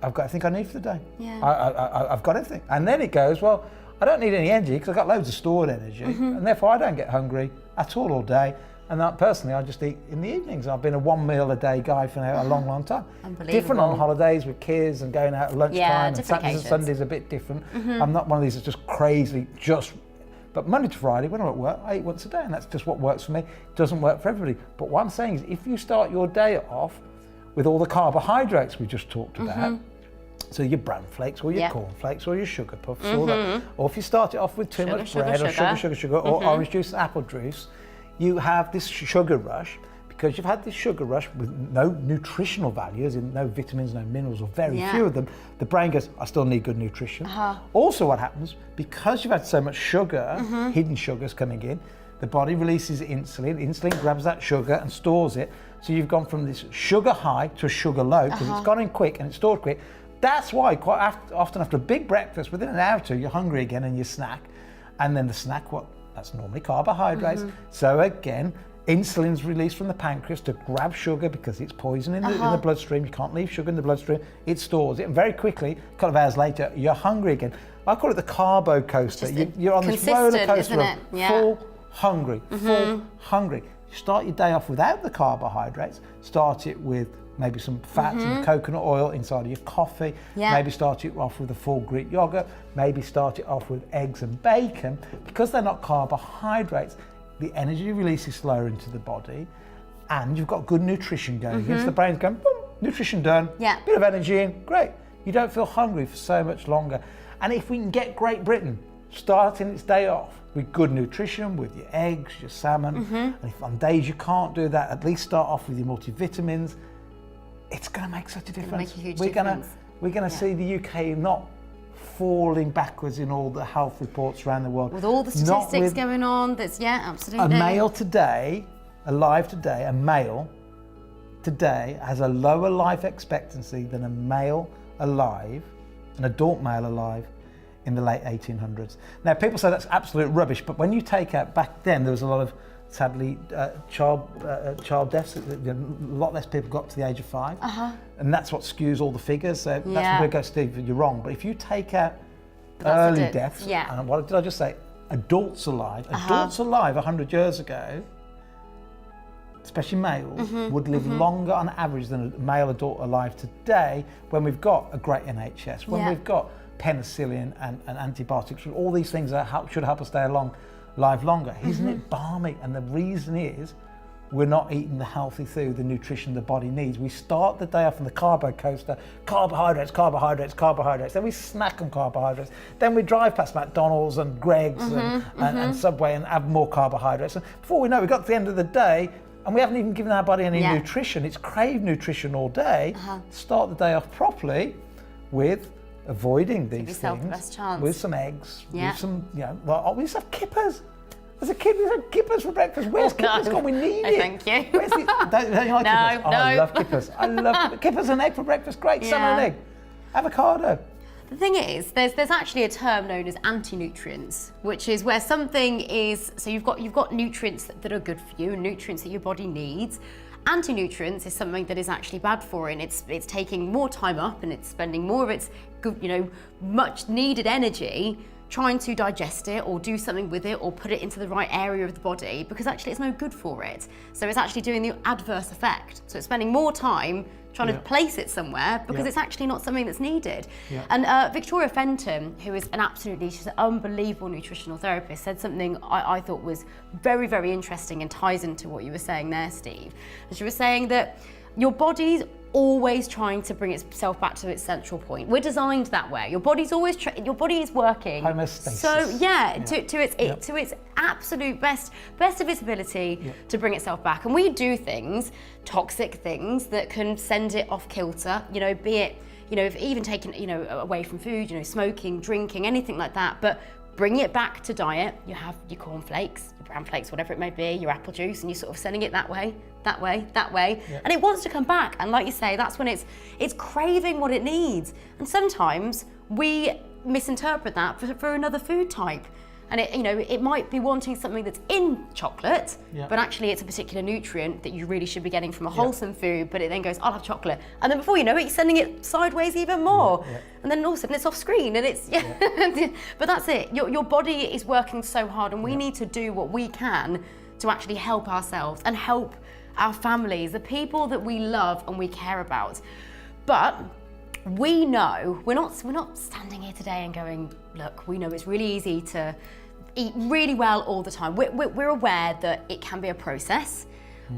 I've got everything I need for the day. I've got everything. And then it goes, well, I don't need any energy because I've got loads of stored energy, and therefore I don't get hungry at all day. And that, personally, I just eat in the evenings. I've been a 1 meal a day guy for a long, long time. Different on holidays with kids and going out at lunchtime, and Saturdays and Sundays a bit different. I'm not one of these that's just crazy, but Monday to Friday, when I'm at work, I eat once a day, and that's just what works for me. It doesn't work for everybody. But what I'm saying is, if you start your day off with all the carbohydrates we just talked about, so your bran flakes or your corn flakes or your sugar puffs, or if you start it off with too much bread or sugar, or orange juice and apple juice, you have this sugar rush, because you've had this sugar rush with no nutritional values, no vitamins, no minerals, or very few of them. The brain goes, I still need good nutrition. Also what happens, because you've had so much sugar, hidden sugars coming in, the body releases insulin. Insulin grabs that sugar and stores it. So you've gone from this sugar high to a sugar low, because it's gone in quick and it's stored quick. That's why quite often after a big breakfast, within an hour or two, you're hungry again and you snack. And then the snack, that's normally carbohydrates. So again, insulin's released from the pancreas to grab sugar, because it's poison in the bloodstream. You can't leave sugar in the bloodstream. It stores it, and very quickly, a couple of hours later, you're hungry again. I call it the carbo coaster. You're on this roller coaster of full hungry, full hungry. You start your day off without the carbohydrates. Start it with maybe some fats and coconut oil inside of your coffee. Maybe start it off with a full Greek yogurt. Maybe start it off with eggs and bacon. Because they're not carbohydrates, the energy release is slower into the body, and you've got good nutrition going. So the brain's going, boom, nutrition done, bit of energy in, great. You don't feel hungry for so much longer. And if we can get Great Britain starting its day off with good nutrition, with your eggs, your salmon, and if on days you can't do that, at least start off with your multivitamins, it's going to make such a difference. Make a huge difference. We're going to see the UK not falling backwards in all the health reports around the world. With all the statistics going on, absolutely. A male today, alive today, a male today has a lower life expectancy than a male alive, an adult male alive, in the late 1800s. Now, people say that's absolute rubbish, but when you take out, back then there was a lot of, sadly, child deaths. A lot less people got to the age of 5, and that's what skews all the figures. So that's where we go, Steve, you're wrong. But if you take out early deaths, and what did I just say? Adults alive 100 years ago, especially males, would live longer on average than a male adult alive today, when we've got a great NHS, when we've got penicillin and antibiotics, all these things that should help us stay alive longer. Isn't it balmy? And the reason is we're not eating the healthy food, the nutrition the body needs. We start the day off on the carbo coaster, carbohydrates, carbohydrates, carbohydrates. Then we snack on carbohydrates. Then we drive past McDonald's and Greg's and Subway and have more carbohydrates. And before we know it, we got to the end of the day and we haven't even given our body any nutrition. It's craved nutrition all day. Start the day off properly with avoiding these things, with some eggs, with some, we used to have kippers. As a kid, we had kippers for breakfast. Where's kippers gone? We need it. Thank you. Don't you like kippers? Oh, I love kippers. I love kippers and egg for breakfast. Great, salmon and egg. Avocado. The thing is, there's actually a term known as anti-nutrients, which is where something is, so you've got nutrients that are good for you, nutrients that your body needs. Anti-nutrients is something that is actually bad for it, and it's taking more time up and it's spending more of its good, much needed energy trying to digest it or do something with it or put it into the right area of the body, because actually it's no good for it. So it's actually doing the adverse effect. So it's spending more time trying to place it somewhere because it's actually not something that's needed. And Victoria Fenton, who is she's an unbelievable nutritional therapist, said something I thought was very, very interesting and ties into what you were saying there, Steve. And she was saying that your body's always trying to bring itself back to its central point. We're designed that way. Your body's always your body is working. Homeostasis. So to its absolute best of its ability to bring itself back. And we do things, toxic things that can send it off kilter. Be it if even taken away from food, smoking, drinking, anything like that. But bring it back to diet. You have your cornflakes, your bran flakes, whatever it may be, your apple juice, and you're sort of sending it that way. And it wants to come back. And like you say, that's when it's craving what it needs. And sometimes we misinterpret that for another food type. And it might be wanting something that's in chocolate, but actually it's a particular nutrient that you really should be getting from a wholesome food, but it then goes, I'll have chocolate. And then before you know it, you're sending it sideways even more. And then all of a sudden it's off screen and it's, but that's it. Your body is working so hard, and we need to do what we can to actually help ourselves and help our families, the people that we love and we care about. But we know, we're not standing here today and going, look, we know it's really easy to eat really well all the time. We're aware that it can be a process.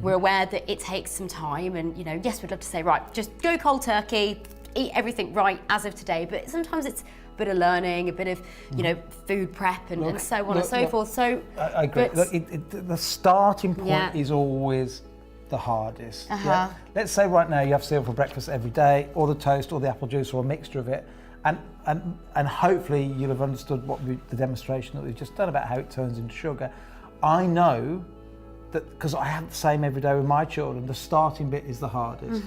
We're aware that it takes some time, and yes, we'd love to say, right, just go cold turkey, eat everything right as of today, but sometimes it's a bit of learning, a bit of food prep and so on and so forth. So I agree. The starting point is always the hardest. Let's say right now you have cereal for breakfast every day, or the toast, or the apple juice, or a mixture of it, and hopefully you'll have understood the demonstration that we've just done about how it turns into sugar. I know that because I have the same every day with my children, the starting bit is the hardest.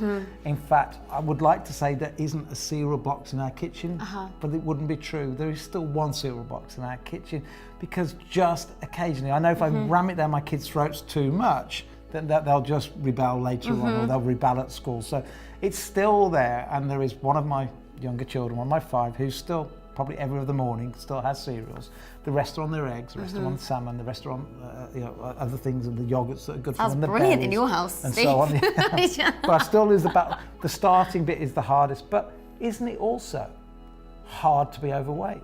In fact, I would like to say there isn't a cereal box in our kitchen, but it wouldn't be true. There is still one cereal box in our kitchen, because just occasionally, I know if I ram it down my kids' throats too much, then they'll just rebel later on, or they'll rebel at school. So it's still there, and there is one of my younger children, one of my 5, who's still probably every other morning still has cereals. The rest are on their eggs, the rest are on salmon, the rest are on other things, and the yogurts that are good for them. That's brilliant in your house, and Steve. so on. But I still lose the starting bit is the hardest. But isn't it also hard to be overweight?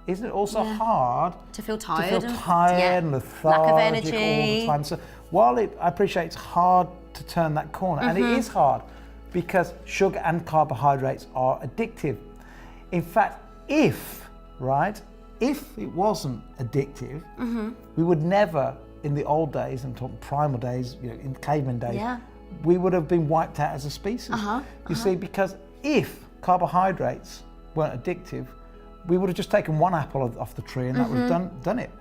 Isn't it also hard to feel tired, and lethargic lack of energy all the time? So while I appreciate it's hard to turn that corner, and it is hard, because sugar and carbohydrates are addictive. In fact, if it wasn't addictive, we would never, in the old days, and talking primal days, in caveman days, we would have been wiped out as a species. You see, because if carbohydrates weren't addictive, we would have just taken one apple off the tree and that would have done it.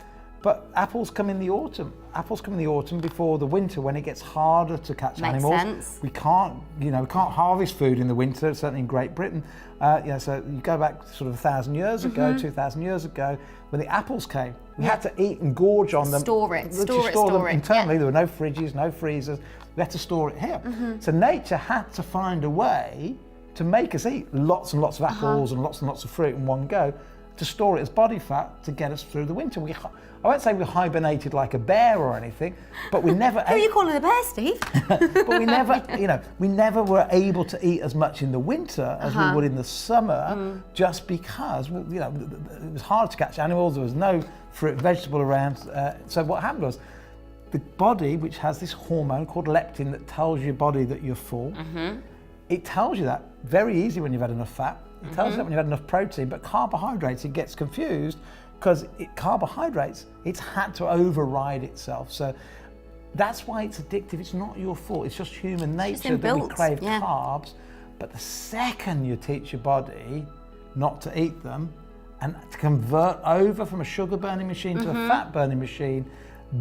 But apples come in the autumn. Apples come in the autumn before the winter, when it gets harder to catch animals. Sense. We can't harvest food in the winter, certainly in Great Britain. So you go back sort of 1,000 years ago, 2,000 years ago, when the apples came, we had to eat and gorge on them. Store them internally. Yeah. There were no fridges, no freezers. We had to store it here. So nature had to find a way to make us eat lots and lots of apples and lots of fruit in one go, to store it as body fat to get us through the winter. I won't say we hibernated like a bear or anything, but we never ate. Who are you calling a bear, Steve? But we never were able to eat as much in the winter as we would in the summer, just because it was hard to catch animals. There was no fruit, vegetable around. So what happened was, the body, which has this hormone called leptin that tells your body that you're full, it tells you that very easy when you've had enough fat. It tells you that when you've had enough protein, but carbohydrates, it gets confused, because carbohydrates, it's had to override itself. So that's why it's addictive. It's not your fault. It's just human nature that we crave carbs. But the second you teach your body not to eat them and to convert over from a sugar burning machine to a fat burning machine,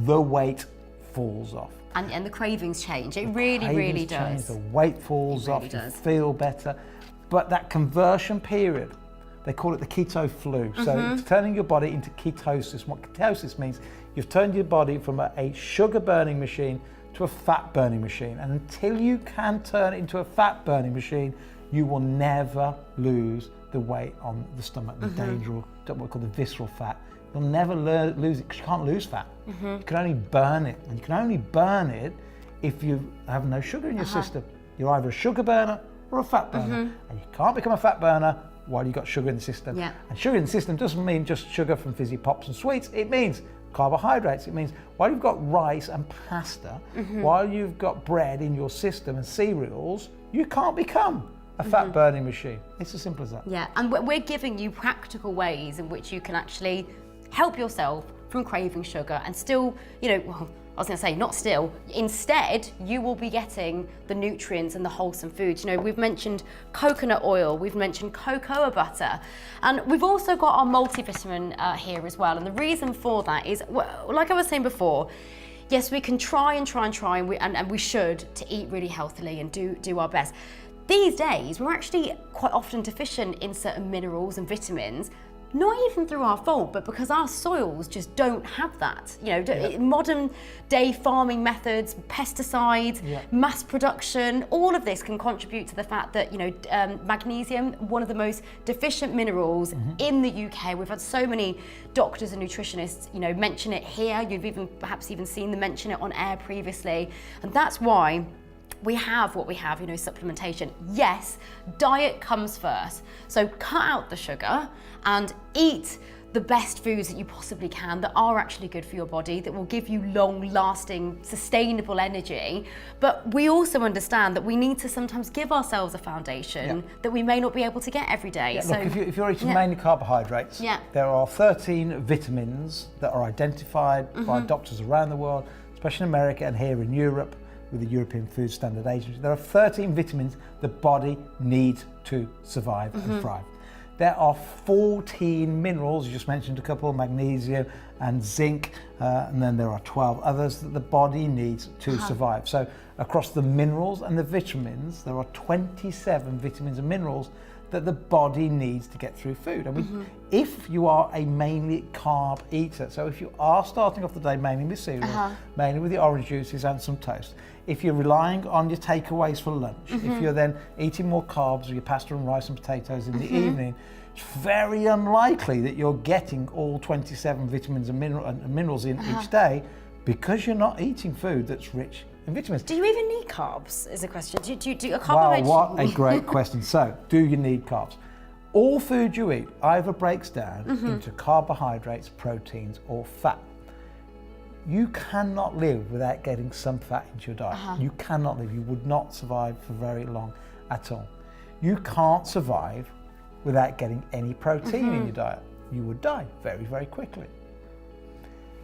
the weight falls off. And the cravings change. It really does. The weight falls off. You feel better. But that conversion period, they call it the keto flu. So it's turning your body into ketosis. What ketosis means, you've turned your body from a sugar burning machine to a fat burning machine. And until you can turn it into a fat burning machine, you will never lose the weight on the stomach, the dangerous, what we call the visceral fat. You'll never lose it, because you can't lose fat. You can only burn it. And you can only burn it if you have no sugar in your system. You're either a sugar burner or a fat burner. And you can't become a fat burner while you've got sugar in the system. And sugar in the system doesn't mean just sugar from fizzy pops and sweets. It means carbohydrates. It means while you've got rice and pasta, while you've got bread in your system and cereals, you can't become a fat burning machine. It's as simple as that. Yeah, and we're giving you practical ways in which you can actually help yourself from craving sugar and still, I was going to say, not still. Instead, you will be getting the nutrients and the wholesome foods. We've mentioned coconut oil, we've mentioned cocoa butter, and we've also got our multivitamin here as well. And the reason for that is, like I was saying before, yes, we can try, and we should, to eat really healthily and do our best. These days, we're actually quite often deficient in certain minerals and vitamins, not even through our fault, but because our soils just don't have that. Modern day farming methods, pesticides, mass production, all of this can contribute to the fact that, magnesium, one of the most deficient minerals in the UK. We've had so many doctors and nutritionists, mention it here. You've perhaps even seen them mention it on air previously. And that's why we have what we have, supplementation. Yes, diet comes first. So cut out the sugar and eat the best foods that you possibly can that are actually good for your body, that will give you long-lasting, sustainable energy. But we also understand that we need to sometimes give ourselves a foundation that we may not be able to get every day. So, look, if you're eating mainly carbohydrates, there are 13 vitamins that are identified by doctors around the world, especially in America and here in Europe, with the European Food Standard Agency. There are 13 vitamins the body needs to survive and thrive. There are 14 minerals, you just mentioned a couple, magnesium and zinc, and then there are 12 others that the body needs to survive. So across the minerals and the vitamins, there are 27 vitamins and minerals that the body needs to get through food. And if you are a mainly carb eater, so if you are starting off the day mainly with cereal, mainly with the orange juices and some toast, if you're relying on your takeaways for lunch, if you're then eating more carbs or your pasta and rice and potatoes in the evening, it's very unlikely that you're getting all 27 vitamins and minerals in each day, because you're not eating food that's rich in vitamins. Do you even need carbs, is a question. Do a carbohydrate? Wow, what a great question. So, do you need carbs? All food you eat either breaks down into carbohydrates, proteins, or fat. You cannot live without getting some fat into your diet. You cannot live. You would not survive for very long. at all. You can't survive without getting any protein in your diet. You would die very, very quickly.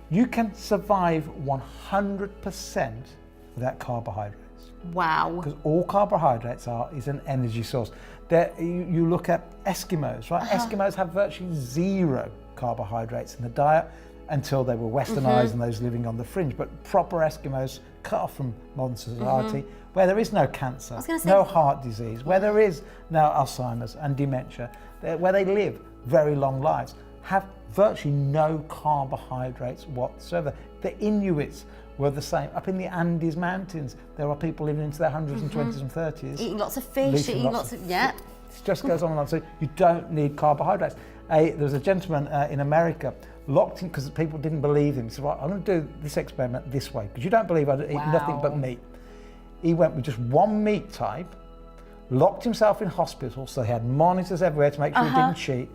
You can survive 100% without carbohydrates. Wow. Because all carbohydrates is an energy source. You look at Eskimos, right? Eskimos have virtually zero carbohydrates in the diet until they were westernized and those living on the fringe. But proper Eskimos, cut off from modern society, where there is no cancer, no heart disease, where there is no Alzheimer's and dementia, where they live very long lives, have virtually no carbohydrates whatsoever. The Inuits were the same. Up in the Andes Mountains, there are people living into their 100s and 20s and 30s. Eating lots of fish, eating lots of, yeah. It just goes on and on. So you don't need carbohydrates. There was a gentleman in America locked in, because people didn't believe him. He said, right, I'm going to do this experiment this way, because you don't believe I'd eat nothing but meat. He went with just one meat type, locked himself in hospital, so he had monitors everywhere to make sure he didn't cheat,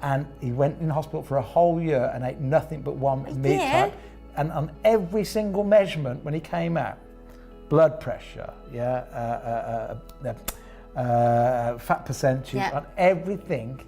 and he went in hospital for a whole year and ate nothing but one meat type. And on every single measurement when he came out, blood pressure, fat percentage, on everything,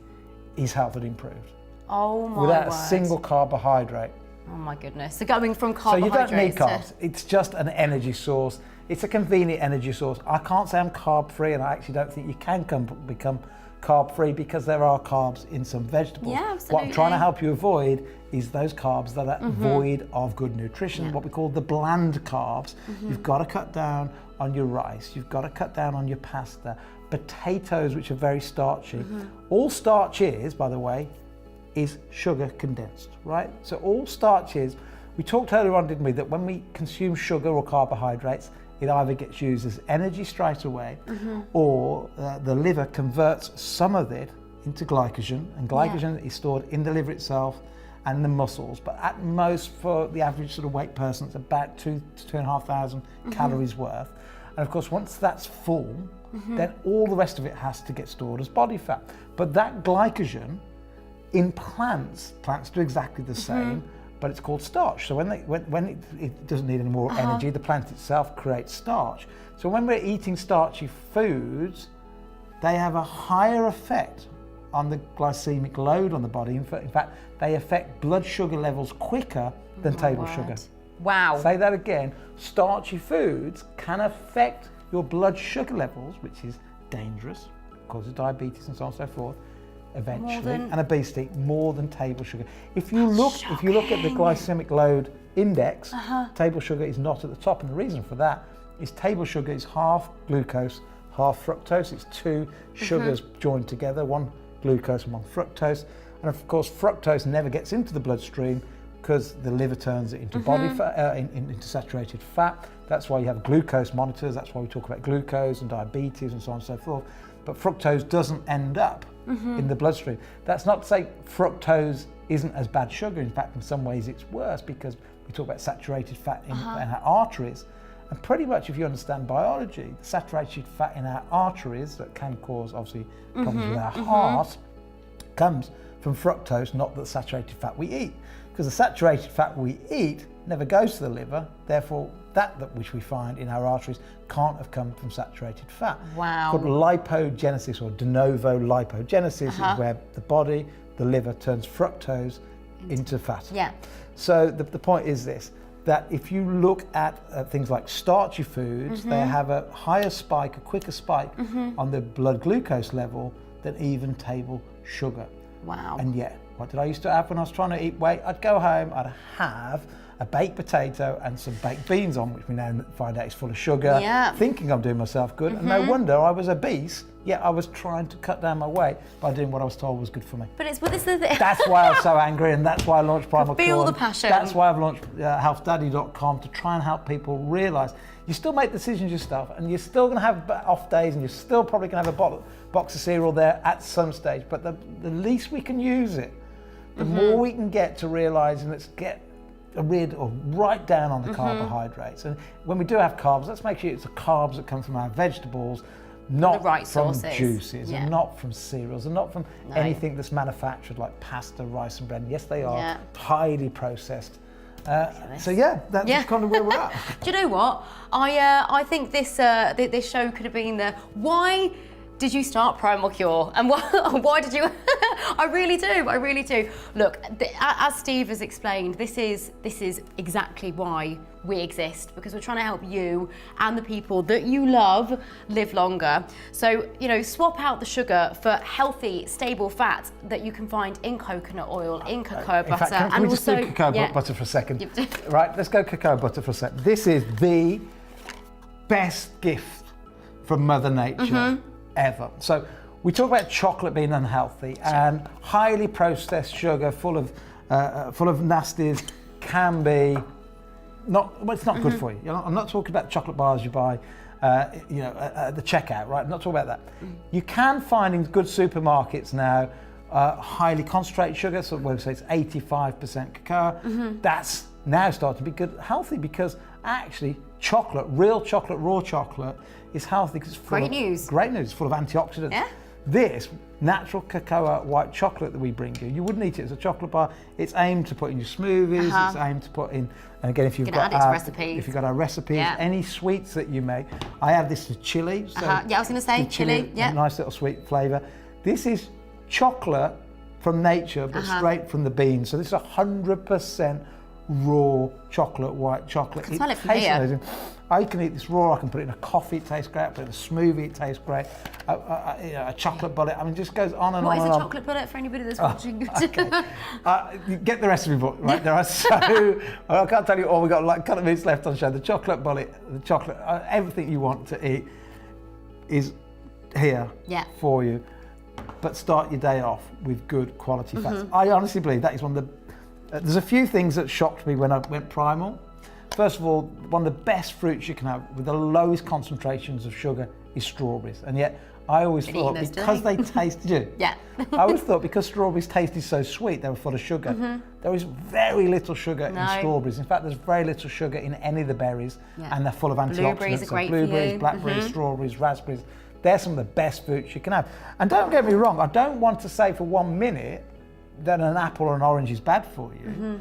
his health had improved. Oh my without word. a single carbohydrate. Oh my goodness. So going from carbohydrates So you don't need carbs. It's just an energy source. It's a convenient energy source. I can't say I'm carb free, and I actually don't think you can become carb free, because there are carbs in some vegetables. Yeah, absolutely. What I'm trying to help you avoid is those carbs that are void of good nutrition, what we call the bland carbs. You've got to cut down on your rice, you've got to cut down on your pasta, potatoes, which are very starchy. All starch is, by the way, is sugar condensed, right? So all starch is, we talked earlier on, didn't we, that when we consume sugar or carbohydrates, it either gets used as energy straight away, or the liver converts some of it into glycogen, and glycogen is stored in the liver itself and the muscles. But at most, for the average sort of weight person, it's about 2,000 to 2,500 calories worth. And of course, once that's full, then all the rest of it has to get stored as body fat. But that glycogen in plants do exactly the same. But it's called starch. So when it doesn't need any more energy, the plant itself creates starch. So when we're eating starchy foods, they have a higher effect on the glycemic load on the body. In fact, they affect blood sugar levels quicker than table sugar. Wow. Say that again. Starchy foods can affect your blood sugar levels, which is dangerous, causes diabetes and so on and so forth, eventually, and obesity, more than table sugar. If you look at the glycemic load index, table sugar is not at the top, and the reason for that is table sugar is half glucose, half fructose. It's two sugars joined together, one glucose and one fructose. And of course, fructose never gets into the bloodstream because the liver turns it into body fat, into saturated fat. That's why you have glucose monitors. That's why we talk about glucose and diabetes and so on and so forth. But fructose doesn't end up in the bloodstream. That's not to say fructose isn't as bad sugar. In fact, in some ways it's worse, because we talk about saturated fat in our arteries. And pretty much, if you understand biology, the saturated fat in our arteries that can cause, obviously, problems with our heart comes from fructose, not the saturated fat we eat. Because the saturated fat we eat never goes to the liver, therefore that which we find in our arteries can't have come from saturated fat. Wow. It's called lipogenesis, or de novo lipogenesis, is where the body, the liver, turns fructose into fat. Yeah. So the point is this, that if you look at things like starchy foods, they have a higher spike, a quicker spike on the blood glucose level than even table sugar. Wow. And yet, what did I used to have when I was trying to eat weight? I'd go home, I'd have a baked potato and some baked beans on, which we now find out is full of sugar, thinking I'm doing myself good. And no wonder I was obese, yet I was trying to cut down my weight by doing what I was told was good for me. But it's what is the thing. That's why I was so angry, and that's why I launched Primal. Feel the passion. That's why I've launched healthdaddy.com, to try and help people realise you still make decisions yourself, and you're still going to have off days, and you're still probably going to have a box of cereal there at some stage, but the least we can use it, the more we can get to realising, let's get rid or right down on the carbohydrates. And when we do have carbs, let's make sure it's the carbs that come from our vegetables, not right from sources. juices, and not from cereals, and not from anything that's manufactured like pasta, rice and bread. And yes, they are highly processed So yeah, that's kind of where we're at. Do you know what? I think this show could have been the why did you start Primal Cure? And why did you? I really do. Look, as Steve has explained, this is exactly why we exist, because we're trying to help you and the people that you love live longer. So, swap out the sugar for healthy, stable fat that you can find in coconut oil, in cocoa butter. In fact, can we just do cocoa butter for a second? Right, let's go cocoa butter for a second. This is the best gift from Mother Nature ever. So we talk about chocolate being unhealthy, and highly processed sugar full of nasties can be it's not good for you. I'm not talking about chocolate bars you buy at the checkout, right? I'm not talking about that. You can find in good supermarkets now highly concentrated sugar, so we say it's 85% cacao. That's now starting to be good, healthy, because actually chocolate, real chocolate, raw chocolate, is healthy because it's full Great news. It's full of antioxidants. Yeah. This natural cacao white chocolate that we bring you wouldn't eat it as a chocolate bar. It's aimed to put in your smoothies. It's aimed to put in, and again, if you've got add it to recipes. If you've got our recipes, any sweets that you make, I add this to chili. So Yeah, I was going to say chili. Yeah. Nice little sweet flavour. This is chocolate from nature, but straight from the beans. So this is 100% raw chocolate, white chocolate. I can smell it from here. Amazing. I can eat this raw. I can put it in a coffee. It tastes great. I put it in a smoothie. It tastes great. A chocolate bullet. I mean, it just goes on and on. What is and a on. chocolate bullet for anybody that's watching? You get the recipe book, right? There are I can't tell you all. We've got like a couple of minutes left on the show. The chocolate bullet, the chocolate, everything you want to eat is here for you. But start your day off with good quality fats. I honestly believe that is one of the. There's a few things that shocked me when I went Primal. First of all, one of the best fruits you can have with the lowest concentrations of sugar is strawberries. And yet, I always thought because they tasted I always thought because strawberries tasted so sweet, they were full of sugar. There is very little sugar in strawberries. In fact, there's very little sugar in any of the berries, and they're full of antioxidants. Blueberries are great blueberries, for you. blackberries, strawberries, raspberries. They're some of the best fruits you can have. And don't get me wrong, I don't want to say for 1 minute that an apple or an orange is bad for you.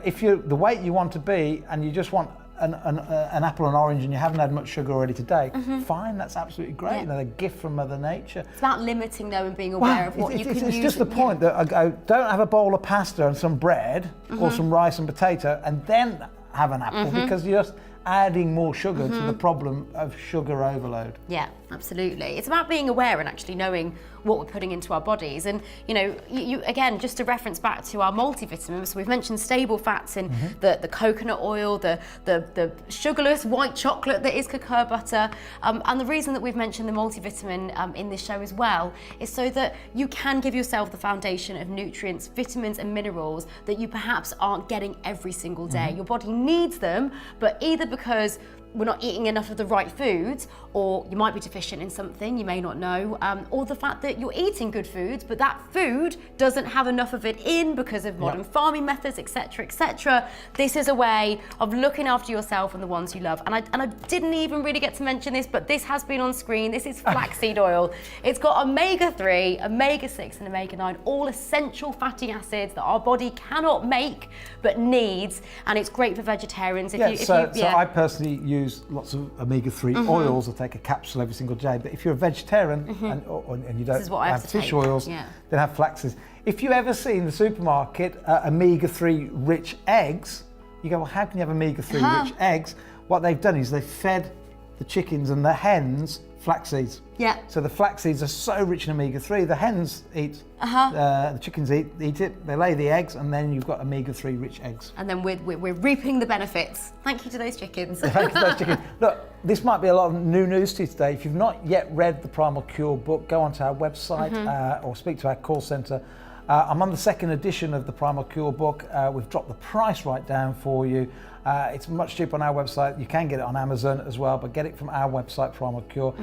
If you're the weight you want to be and you just want an apple and orange and you haven't had much sugar already today, fine, that's absolutely great. They're a gift from Mother Nature. It's about limiting though and being aware of what you can use. It's just the point that I go, don't have a bowl of pasta and some bread or some rice and potato and then have an apple, because you're just adding more sugar to the problem of sugar overload. Yeah, absolutely. It's about being aware and actually knowing what we're putting into our bodies. And you again, just to reference back to our multivitamins, so we've mentioned stable fats in the coconut oil, the sugarless white chocolate that is cocoa butter, and the reason that we've mentioned the multivitamin in this show as well is so that you can give yourself the foundation of nutrients, vitamins and minerals that you perhaps aren't getting every single day. Your body needs them, but either because we're not eating enough of the right foods, or you might be deficient in something, you may not know, or the fact that you're eating good foods, but that food doesn't have enough of it in because of modern farming methods, etc., etc. This is a way of looking after yourself and the ones you love. And I didn't even really get to mention this, but this has been on screen. This is flaxseed oil. It's got omega-3, omega-6 and omega-9, all essential fatty acids that our body cannot make, but needs, and it's great for vegetarians. So I personally use lots of omega-3 oils. I take a capsule every single day. But if you're a vegetarian and you don't have fish oils, then have flaxes. If you ever see in the supermarket omega-3 rich eggs, you go, well, how can you have omega-3 rich eggs? What they've done is they've fed the chickens and the hens flax seeds. So the flax seeds are so rich in omega-3, the hens eat, the chickens eat it, they lay the eggs, and then you've got omega-3 rich eggs. And then we're reaping the benefits. Thank you to those chickens. Thank you to those chickens. Look, this might be a lot of new news to you today. If you've not yet read the Primal Cure book, go onto our website or speak to our call centre. I'm on the second edition of the Primal Cure book. We've dropped the price right down for you. It's much cheaper on our website. You can get it on Amazon as well, but get it from our website, Primal Cure.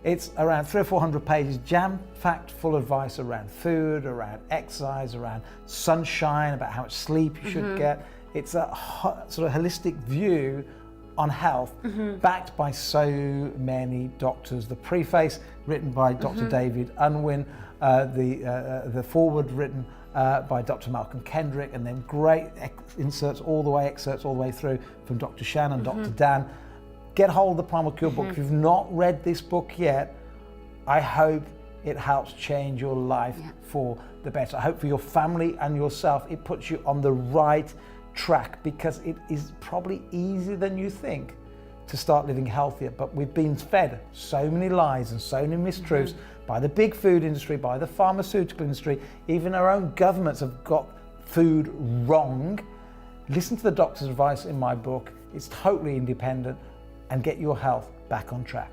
It's around 300 or 400 pages, jam-packed full advice around food, around exercise, around sunshine, about how much sleep you should get. It's a sort of holistic view on health, backed by so many doctors. The preface written by Dr. David Unwin, the foreword written by Dr. Malcolm Kendrick, and then great excerpts all the way through from Dr. Shan and Dr. Dan. Get hold of the Primal Cure book. If you've not read this book yet, I hope it helps change your life for the better. I hope for your family and yourself it puts you on the right track, because it is probably easier than you think to start living healthier, but we've been fed so many lies and so many mistruths by the big food industry, by the pharmaceutical industry. Even our own governments have got food wrong. Listen to the doctor's advice in my book. It's totally independent, and get your health back on track.